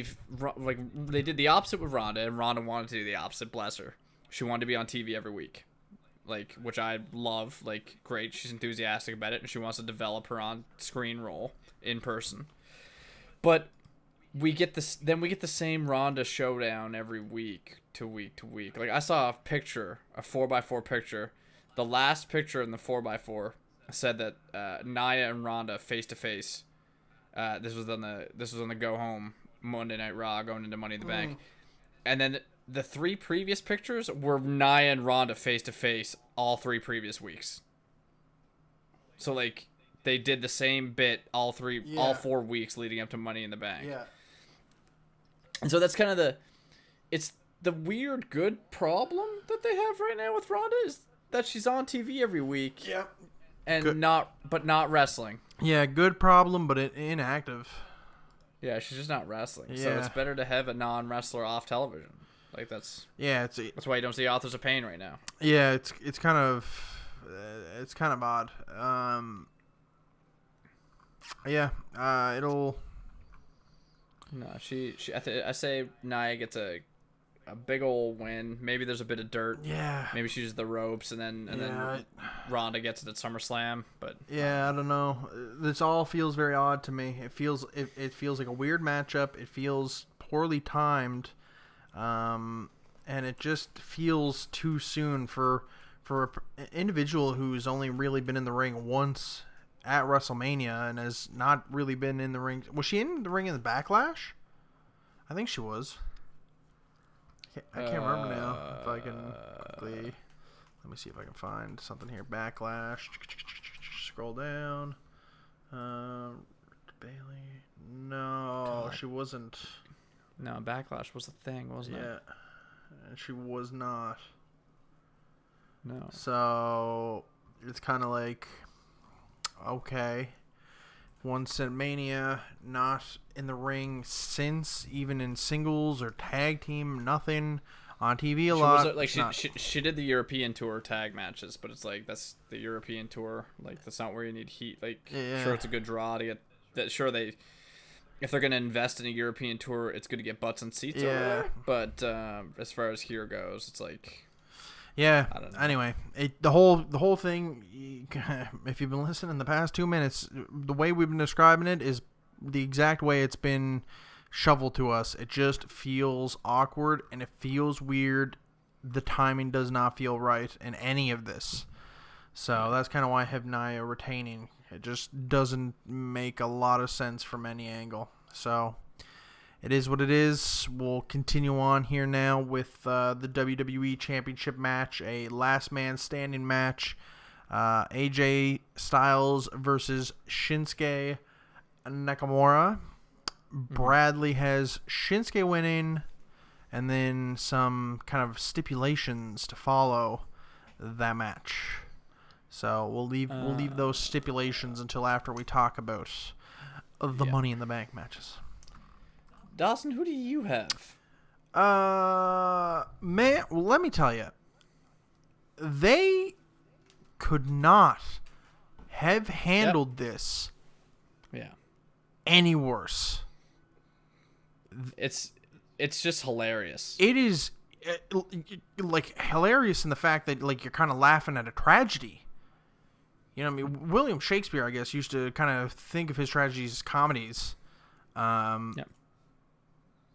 they did the opposite with Ronda, and Ronda wanted to do the opposite. Bless her. She wanted to be on TV every week, like, which I love. Like, great, she's enthusiastic about it, and she wants to develop her on-screen role in person. But we get the same Ronda showdown every week to week to week. Like, I saw a 4x4 picture. The last picture in the 4x4 said that Nia and Ronda face to face. This was on the go home Monday Night Raw going into Money in the Bank, and then the 3 previous pictures were Nia and Ronda face to face all 3 previous weeks. So, like, they did the same bit all 4 weeks leading up to Money in the Bank. Yeah. And so that's kind of it's the weird good problem that they have right now with Ronda, is that she's on TV every week. Yeah. and not wrestling. Yeah, good problem, but inactive. Yeah, she's just not wrestling. Yeah. So it's better to have a non-wrestler off television. Like that's that's why you don't see Authors of Pain right now. Yeah, it's kind of odd. It'll. No, I say Nia gets a big old win. Maybe there's a bit of dirt. Yeah. Maybe she uses the ropes, and then Ronda gets it at SummerSlam. But yeah, I don't know. This all feels very odd to me. It feels like a weird matchup. It feels poorly timed, and it just feels too soon for an individual who's only really been in the ring once at WrestleMania and has not really been in the ring. Was she in the ring in the Backlash? I think she was. I can't remember now. If I can quickly, let me see if I can find something here. Backlash. Scroll down. Bailey. No, she wasn't. No, Backlash was a thing, wasn't it? Yeah, and she was not. No. So it's kind of like, okay, once at Mania, not in the ring since, even in singles or tag team, nothing on TV a lot. Like she did the European tour tag matches, but it's like that's the European tour. Like that's not where you need heat. Like sure, it's a good draw to get that. Sure, if they're gonna invest in a European tour, it's good to get butts and seats over there. But as far as here goes, it's like. Yeah. I don't know. Anyway, the whole thing. If you've been listening in the past 2 minutes, the way we've been describing it is the exact way it's been shoveled to us. It just feels awkward and it feels weird. The timing does not feel right in any of this. So that's kind of why I have Nia retaining. It just doesn't make a lot of sense from any angle. So. It is what it is. We'll continue on here now with the WWE Championship match, a last man standing match. AJ Styles versus Shinsuke Nakamura. Bradley has Shinsuke winning, and then some kind of stipulations to follow that match. So we'll leave those stipulations until after we talk about the Money in the Bank matches. Dawson, who do you have? Man, well, let me tell you, they could not have handled this any worse. It's just hilarious. It is like hilarious in the fact that like you're kind of laughing at a tragedy. You know what I mean? William Shakespeare, I guess, used to kind of think of his tragedies as comedies.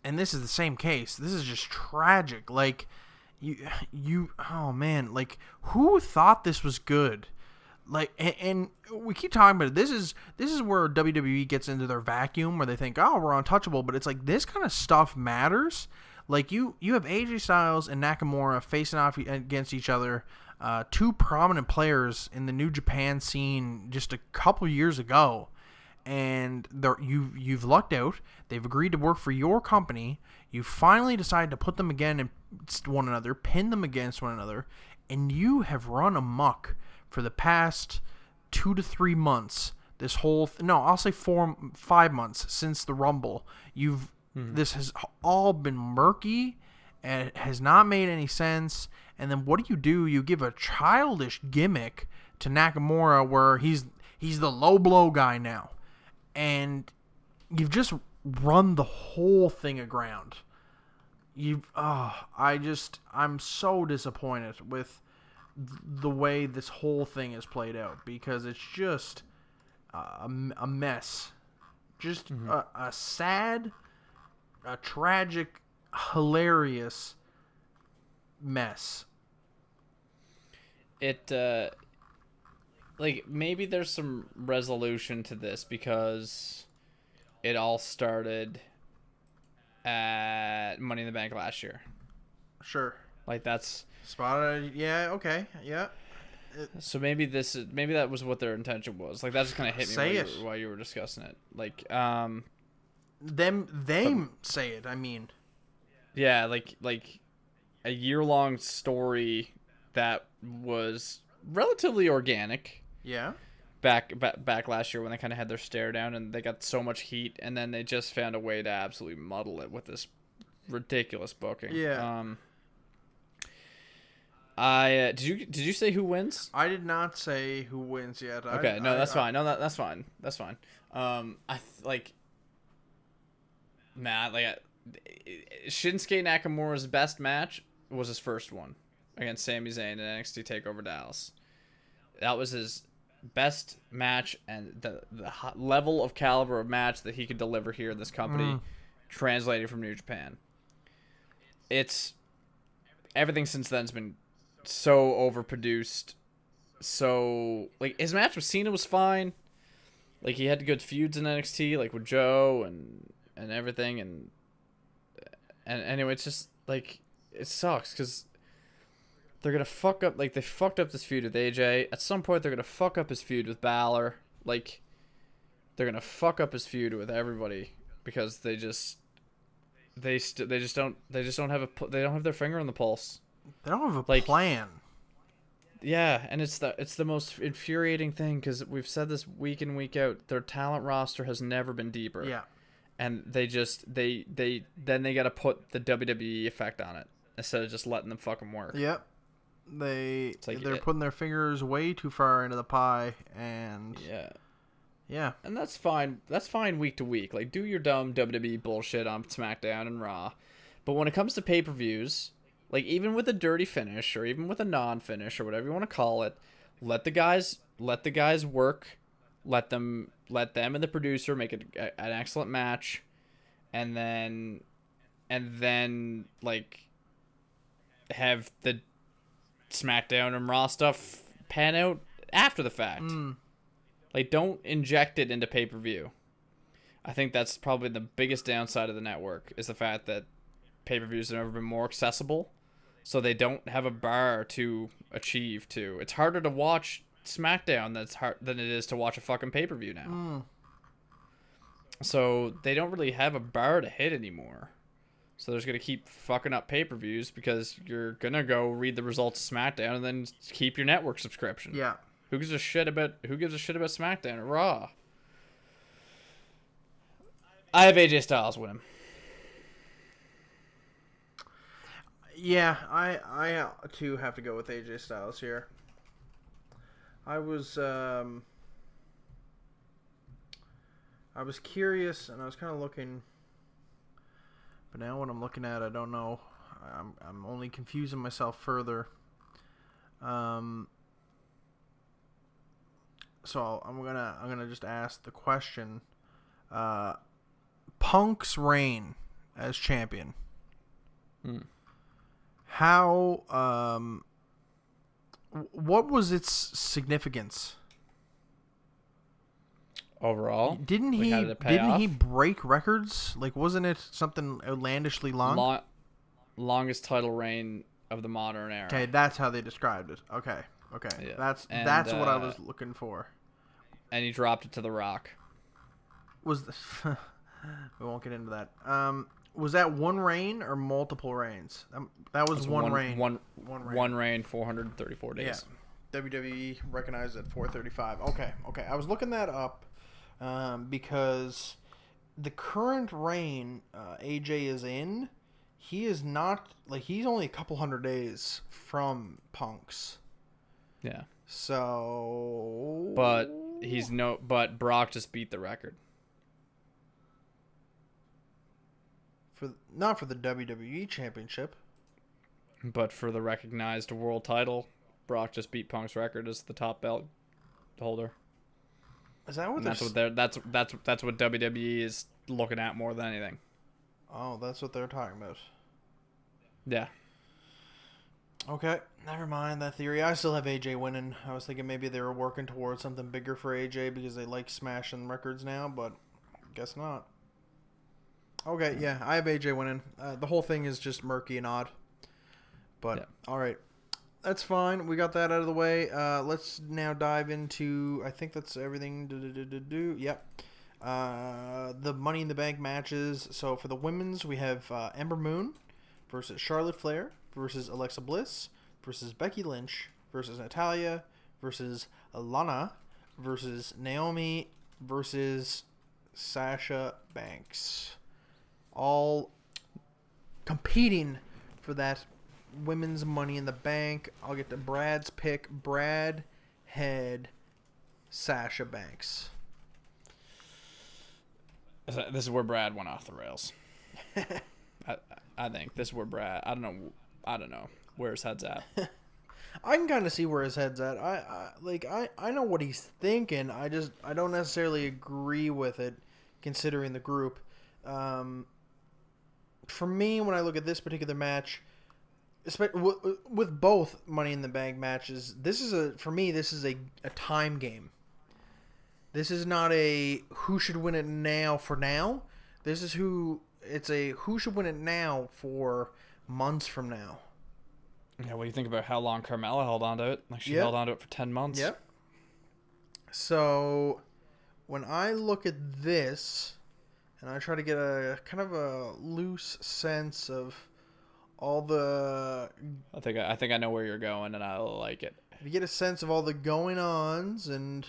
And this is the same case. This is just tragic. Like, you oh man, like, who thought this was good? Like, and we keep talking about it. This is where WWE gets into their vacuum, where they think, oh, we're untouchable. But it's like, this kind of stuff matters. Like, you have AJ Styles and Nakamura facing off against each other, two prominent players in the New Japan scene just a couple years ago. And you've lucked out. They've agreed to work for your company. You finally decided to put them against one another, pin them against one another, and you have run amok for the past 2 to 3 months. This whole I'll say 5 months since the Rumble. This has all been murky, and it has not made any sense. And then what do? You give a childish gimmick to Nakamura where he's the low blow guy now. And you've just run the whole thing aground. I'm so disappointed with the way this whole thing is played out, because it's just a mess. Just a sad, a tragic, hilarious mess. Like, maybe there's some resolution to this because it all started at Money in the Bank last year. Sure. Like, that's... Spotted, yeah, okay, yeah. So maybe that was what their intention was. Like, that just kind of hit me while you were discussing it. Like, They say it, I mean. Yeah, like a year-long story that was relatively organic. Yeah. Back last year when they kind of had their stare down and they got so much heat, and then they just found a way to absolutely muddle it with this ridiculous booking. Yeah. Did you say who wins? I did not say who wins yet. Okay, that's fine. No, that's fine. That's fine. Matt, Shinsuke Nakamura's best match was his first one against Sami Zayn in NXT TakeOver Dallas. That was his best match, and the level of caliber of match that he could deliver here in this company, translated from New Japan. It's everything since then's been so overproduced. So his match with Cena was fine. He had good feuds in NXT, with Joe and everything, and anyway, it's just it sucks because they're gonna fuck up. They fucked up this feud with AJ. At some point, they're gonna fuck up his feud with Balor. They're gonna fuck up his feud with everybody because they just don't have their finger on the pulse. They don't have a plan. Yeah, and it's the most infuriating thing because we've said this week in, week out. Their talent roster has never been deeper. Yeah, and they got to put the WWE effect on it instead of just letting them fucking work. Yep. They're putting their fingers way too far into the pie, and yeah, and that's fine. That's fine week to week. Do your dumb WWE bullshit on SmackDown and Raw, but when it comes to pay-per-views, even with a dirty finish or even with a non-finish or whatever you want to call it, let the guys work. Let them and the producer make it an excellent match, and then have the SmackDown and Raw stuff pan out after the fact. Don't inject it into pay-per-view. I think that's probably the biggest downside of the network is the fact that pay-per-views have never been more accessible, so they don't have a bar to achieve to. It's harder to watch SmackDown than it is to watch a fucking pay-per-view now. So they don't really have a bar to hit anymore. So they're just gonna keep fucking up pay-per-views because you're gonna go read the results of SmackDown and then keep your network subscription. Yeah. Who gives a shit about SmackDown or Raw? I have AJ Styles win. Yeah, I too have to go with AJ Styles here. I was curious and I was kind of looking, but now when I'm looking at it, I don't know. I'm only confusing myself further. So I'm gonna just ask the question. Punk's reign as champion. How what was its significance overall? Didn't he break records? Wasn't it something outlandishly long? Longest title reign of the modern era. Okay, that's how they described it. Okay. Yeah. That's what I was looking for. And he dropped it to The Rock. We won't get into that. Was that one reign or multiple reigns? That was one reign. One reign, 434 days. Yeah. WWE recognized it at 435. Okay. I was looking that up because the current reign AJ is in, he is not he's only a couple hundred days from Punk's. Yeah. So. But Brock just beat the record. Not for the WWE Championship. But for the recognized world title, Brock just beat Punk's record as the top belt holder. Is that what that's what WWE is looking at more than anything. Oh, that's what they're talking about. Yeah. Okay, never mind that theory. I still have AJ winning. I was thinking maybe they were working towards something bigger for AJ because they like smashing records now, but guess not. Okay, yeah, I have AJ winning. The whole thing is just murky and odd. But, All right. That's fine. We got that out of the way. Let's now dive into, I think that's everything. Yep. The Money in the Bank matches. So for the women's, we have Ember Moon versus Charlotte Flair versus Alexa Bliss versus Becky Lynch versus Natalya versus Lana versus Naomi versus Sasha Banks. All competing for that women's Money in the Bank. I'll get to Brad's pick. Brad had Sasha Banks. This is where Brad went off the rails. I think this is where Brad. I don't know where his head's at. I can kind of see where his head's at. I know what he's thinking. I don't necessarily agree with it, considering the group. For me, when I look at this particular match, with both Money in the Bank matches, this is a time game. This is not a who should win it now for now. This is who should win it now for months from now. Yeah, well, you think about how long Carmella held on to it. Like, she held on to it for 10 months. Yep. So, when I look at this, and I try to get a kind of a loose sense of all the... I think I know where you're going, and I like it. If you get a sense of all the going-ons and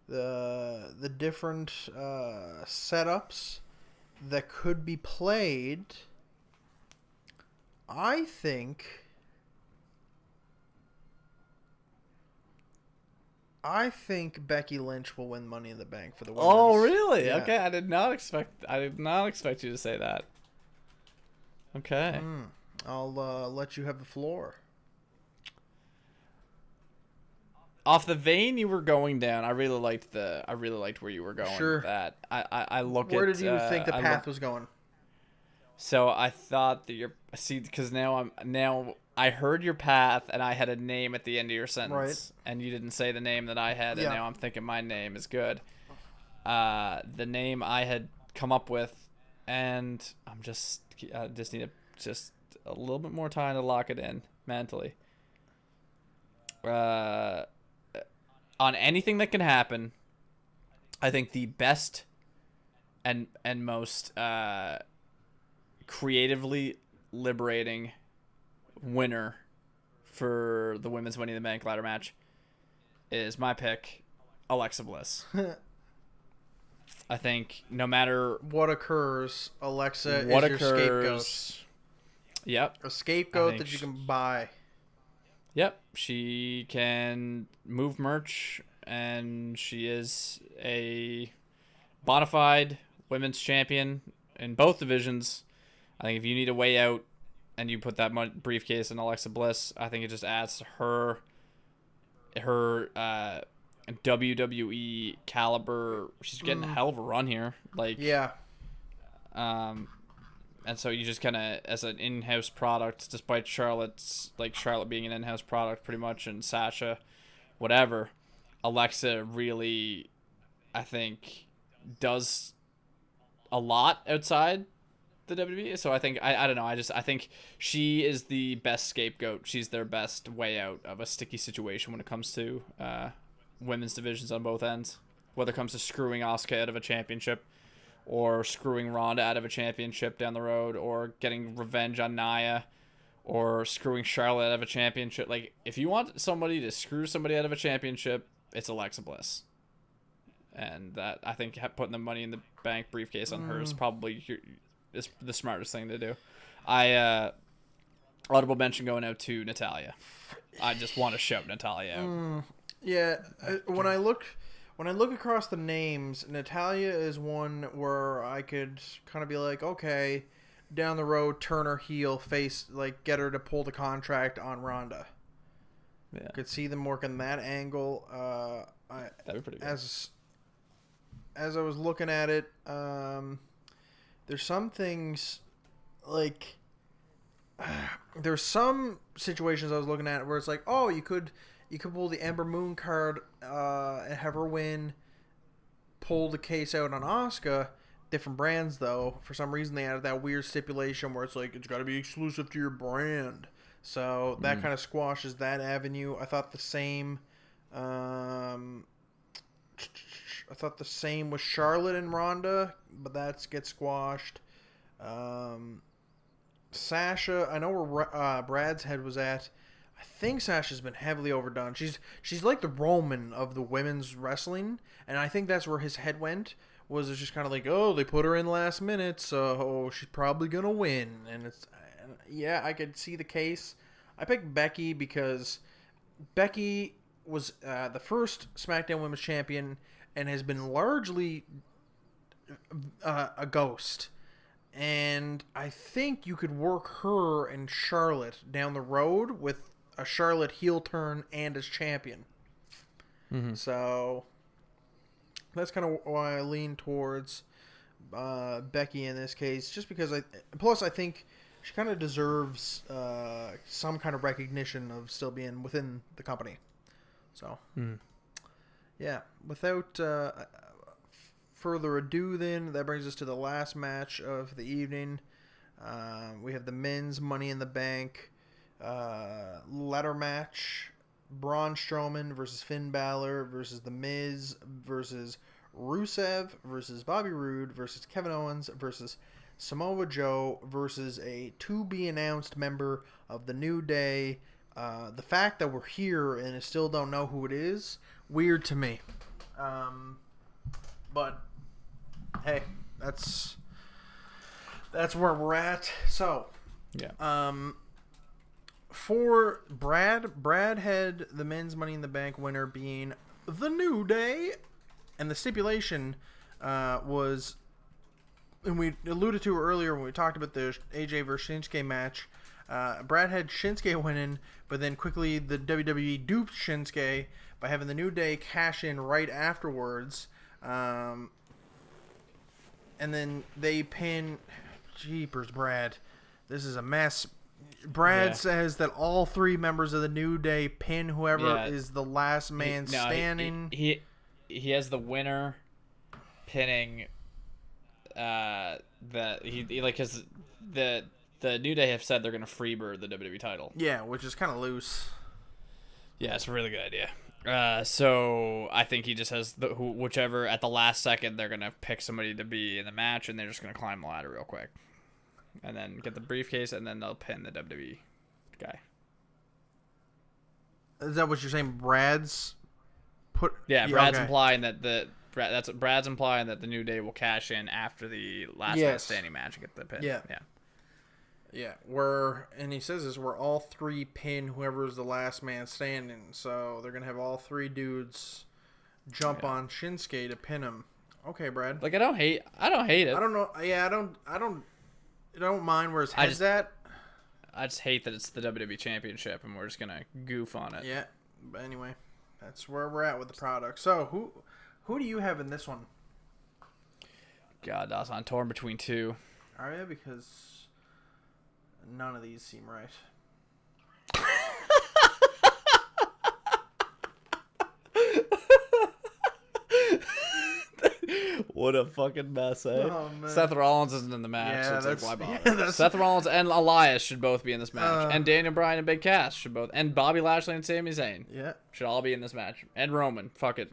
the different setups that could be played, I think Becky Lynch will win Money in the Bank for the women's. Oh, really? Yeah. Okay, I did not expect you to say that. Okay. I'll let you have the floor. Off the vein you were going down, I really liked where you were going Sure. with that. I look Where at... did you think the path was going? So I thought that because now I heard your path and I had a name at the end of your sentence, right, and you didn't say the name that I had, and now I'm thinking my name is good. The name I had come up with, and I just need a little bit more time to lock it in mentally. On anything that can happen, I think the best and most creatively liberating winner for the women's Money in the Bank ladder match is my pick, Alexa Bliss. I think no matter what occurs, Alexa is your scapegoat. Yep. A scapegoat that you can buy. Yep. She can move merch, and she is a bona fide women's champion in both divisions. I think if you need a way out and you put that briefcase in Alexa Bliss, I think it just adds to her WWE caliber. She's getting a hell of a run here. And so you just kind of, as an in-house product, despite Charlotte being an in-house product pretty much, and Sasha, whatever, Alexa really, I think, does a lot outside the WWE. So I think, I don't know, I think she is the best scapegoat. She's their best way out of a sticky situation when it comes to women's divisions on both ends, whether it comes to screwing Asuka out of a championship, or screwing Ronda out of a championship down the road, or getting revenge on Nia, or screwing Charlotte out of a championship. Like, if you want somebody to screw somebody out of a championship, it's Alexa Bliss. And that, I think, putting the Money in the Bank briefcase on her is probably is the smartest thing to do. Audible mention going out to Natalya. I just want to shout Natalya out. Yeah, when I look across the names, Natalya is one where I could kind of be like, okay, down the road, turn her heel, face, like, get her to pull the contract on Ronda. Yeah, could see them working that angle. That'd be pretty good. As I was looking at it, there's some things like there's some situations I was looking at where it's like, oh, you could pull the Ember Moon card and have her win, pull the case out on Asuka. Different brands, though. For some reason, they added that weird stipulation where it's like, it's got to be exclusive to your brand. So that kind of squashes that avenue. I thought the same. I thought the same with Charlotte and Ronda, but that gets squashed. Sasha, I know where Brad's head was at. I think Sasha's been heavily overdone. She's like the Roman of the women's wrestling, and I think that's where his head went. Was it's just kind of like, oh, they put her in last minute, so she's probably gonna win. And yeah, I could see the case. I picked Becky because Becky was the first SmackDown Women's Champion and has been largely a ghost. And I think you could work her and Charlotte down the road with a Charlotte heel turn and as champion. Mm-hmm. So that's kind of why I lean towards Becky in this case, just because I think she kind of deserves some kind of recognition of still being within the company. So, yeah, without further ado, then that brings us to the last match of the evening. We have the men's Money in the Bank ladder match. Braun Strowman versus Finn Balor versus The Miz versus Rusev versus Bobby Roode versus Kevin Owens versus Samoa Joe versus a to-be-announced member of the New Day. The fact that we're here and I still don't know who it is, weird to me. But hey, that's where we're at. So, yeah. For Brad had the men's Money in the Bank winner being the New Day, and the stipulation was, and we alluded to earlier when we talked about the AJ versus Shinsuke match. Brad had Shinsuke winning, but then quickly the WWE duped Shinsuke by having the New Day cash in right afterwards. And then they pin. Jeepers, Brad. This is a mess. Brad says that all three members of the New Day pin whoever is the last man standing. He has the winner pinning because the New Day have said they're gonna freebird the WWE title. Yeah, which is kind of loose. Yeah, it's a really good idea. So I think he just has whichever at the last second they're gonna pick somebody to be in the match, and they're just gonna climb the ladder real quick, and then get the briefcase, and then they'll pin the WWE guy. Is that what you're saying? Brad's put? Yeah, Brad's implying that Brad's implying that the New Day will cash in after the last man standing match and get the pin. Yeah. And he says this, where all three pin whoever's the last man standing. So they're gonna have all three dudes jump on Shinsuke to pin him. Okay, Brad. Like I don't hate it. I don't know. Yeah, I don't mind where his head's at. I just hate that it's the WWE Championship and we're just gonna goof on it. Yeah, but anyway, that's where we're at with the product. So who do you have in this one? God, Dawson, I'm torn between two. Are you? Because none of these seem right. What a fucking mess, eh? Oh, man. Seth Rollins isn't in the match, Yeah, so it's like, why yeah, bother? Seth Rollins and Elias should both be in this match. And Daniel Bryan and Big Cass should both. And Bobby Lashley and Sami Zayn should all be in this match. And Roman. Fuck it.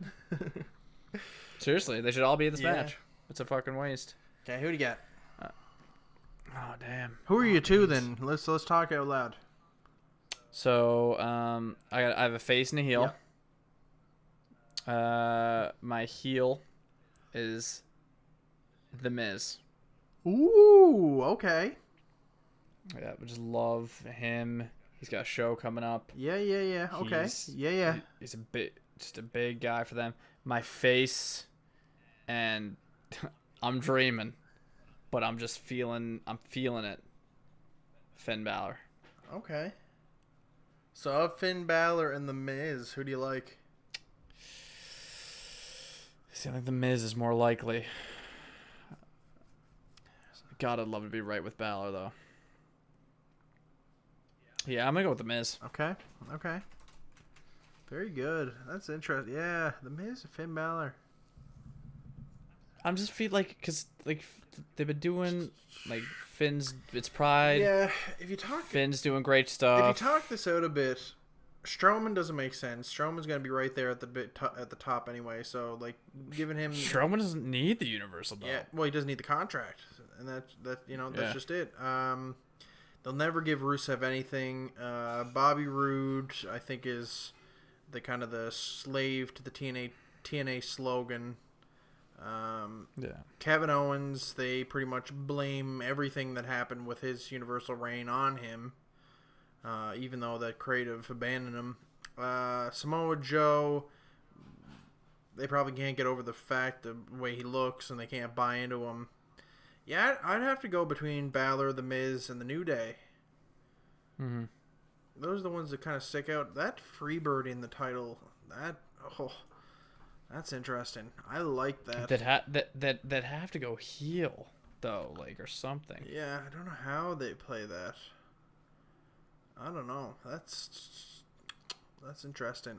Seriously, they should all be in this match. It's a fucking waste. Okay, who do you got? Oh, damn. Who are you two then? Let's talk out loud. So, I have a face and a heel. Yep. My heel is The Miz. Ooh, okay. Yeah, I just love him. He's got a show coming up. Yeah. Okay. He's just a big guy for them. My face, and I'm dreaming, but I'm feeling it. Finn Balor. Okay. So of Finn Balor and The Miz, who do you like? See, I think The Miz is more likely. God, I'd love to be right with Balor, though. Yeah, I'm going to go with The Miz. Okay. Very good. That's interesting. Yeah, The Miz and Finn Balor. I'm just feel like, because, like, they've been doing, like, Finn's, it's Pride. Yeah, Finn's doing great stuff. If you talk this out a bit, Strowman doesn't make sense. Strowman's going to be right there at the top anyway, so, like, giving him... Strowman doesn't need the Universal belt. Yeah, well, he doesn't need the contract, and that's just it. they'll never give Rusev anything. Bobby Roode, I think, is the kind of the slave to the TNA slogan. Kevin Owens, they pretty much blame everything that happened with his Universal reign on him, even though that creative abandoned him. Samoa Joe, they probably can't get over the fact the way he looks, and they can't buy into him. Yeah, I'd have to go between Balor, The Miz, and the New Day. Mm-hmm. Those are the ones that kind of stick out. That Freebird in the title, that's interesting. I like that. That have to go heel though, like, or something. Yeah, I don't know how they play that. I don't know. That's interesting.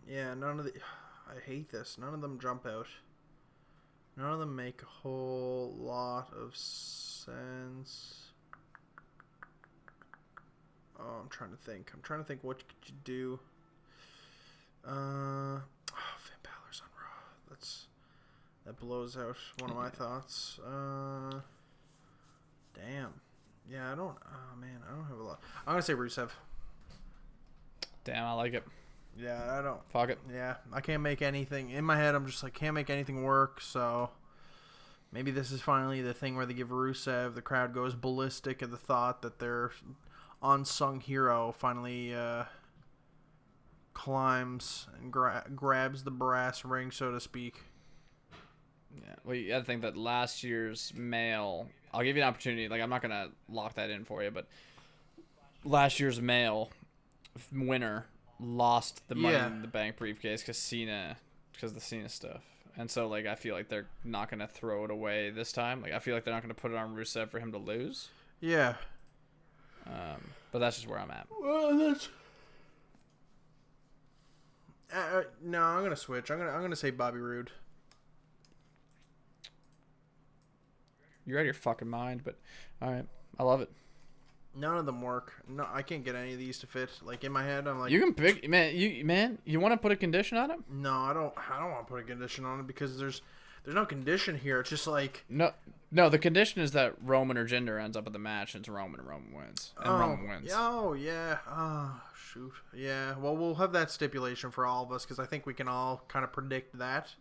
Yeah, none of the. I hate this. None of them jump out. None of them make a whole lot of sense. Oh, I'm trying to think. What could you do? Finn Balor's on Raw. That blows out one of my thoughts. Damn. Yeah, I don't. Oh man, I don't have a lot. I'm gonna say Rusev. Damn, I like it. Yeah, I don't. Fuck it. Yeah, I can't make anything in my head. I'm just like, can't make anything work. So maybe this is finally the thing where they give Rusev. The crowd goes ballistic at the thought that their unsung hero finally climbs and grabs the brass ring, so to speak. Yeah, well, you gotta think that last year's male. I'll give you an opportunity. Like, I'm not gonna lock that in for you, but last year's male winner lost the Money in the Bank briefcase because the Cena stuff. And so, like, I feel like they're not going to throw it away this time. Like, I feel like they're not going to put it on Rusev for him to lose. Yeah. But that's just where I'm at. Well, that's... no, I'm going to switch. I'm going to say Bobby Roode. You're out of your fucking mind, but all right. I love it. None of them work. No, I can't get any of these to fit. Like, in my head, I'm like, you can pick, man. You want to put a condition on it? No, I don't want to put a condition on it because there's no condition here. It's just like no. The condition is that Roman or Jinder ends up at the match, and it's Roman wins, and Roman wins. Oh yeah. Oh shoot. Yeah. Well, we'll have that stipulation for all of us because I think we can all kind of predict that.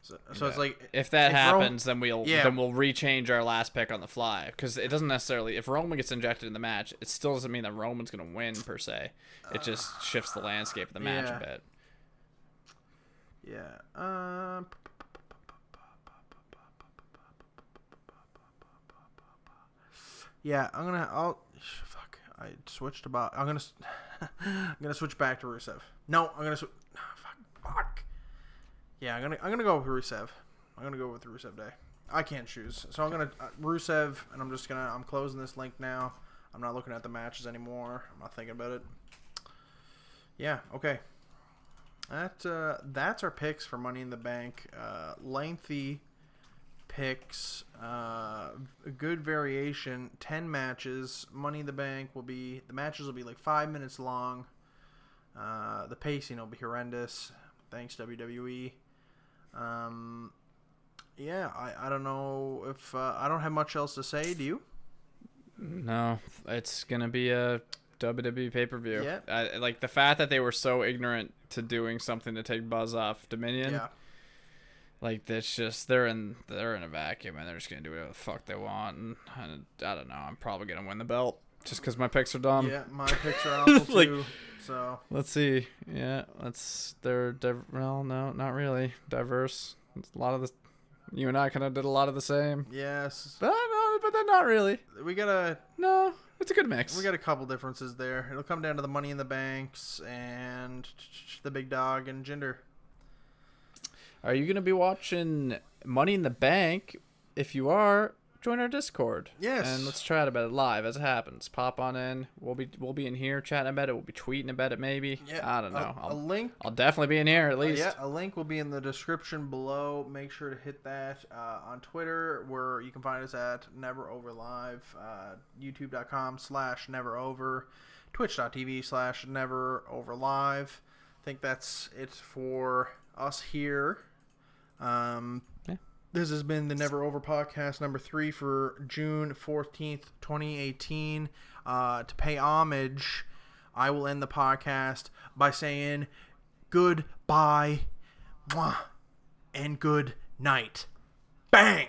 So it's like if that happens, then we'll rechange our last pick on the fly because it doesn't necessarily. If Roman gets injected in the match, it still doesn't mean that Roman's gonna win per se. It just shifts the landscape of the match a bit. Yeah. Yeah. Fuck. I switched about. I'm gonna switch back to Rusev. No, I'm gonna switch. Fuck. Yeah, I'm gonna go with Rusev. I'm gonna go with Rusev Day. I can't choose, so I'm gonna Rusev, and I'm closing this link now. I'm not looking at the matches anymore. I'm not thinking about it. Yeah, okay. That's our picks for Money in the Bank. Lengthy picks, good variation. 10 matches. Money in the Bank the matches will be like 5 minutes long. The pacing will be horrendous. Thanks WWE. Yeah, I don't know if I don't have much else to say. Do you? No, it's gonna be a WWE pay-per-view. Yeah. Like the fact that they were so ignorant to doing something to take buzz off Dominion. Yeah. Like that's just they're in a vacuum and they're just gonna do whatever the fuck they want. And I don't know. I'm probably gonna win the belt just because my picks are dumb. Yeah, my picks are awful like, too. So let's see. Yeah, well, no, not really diverse. It's a lot of the. You and I kind of did a lot of the same. Yes. But they're not really. No, it's a good mix. We got a couple differences there. It'll come down to the Money in the Banks and the Big Dog and Jinder. Are you going to be watching Money in the Bank? If you are, join our Discord. Yes. And let's chat about it live as it happens. Pop on in. We'll be in here chatting about it. We'll be tweeting about it maybe. Yeah. I don't know. A link. I'll definitely be in here at least. Yeah, a link will be in the description below. Make sure to hit that on Twitter, where you can find us at NeverOver Live, youtube.com/NeverOver, twitch.tv/NeverOver Live. I think that's it for us here. Yeah. This has been the Never Over podcast number 3 for June 14th, 2018. To pay homage, I will end the podcast by saying goodbye and good night. Bang!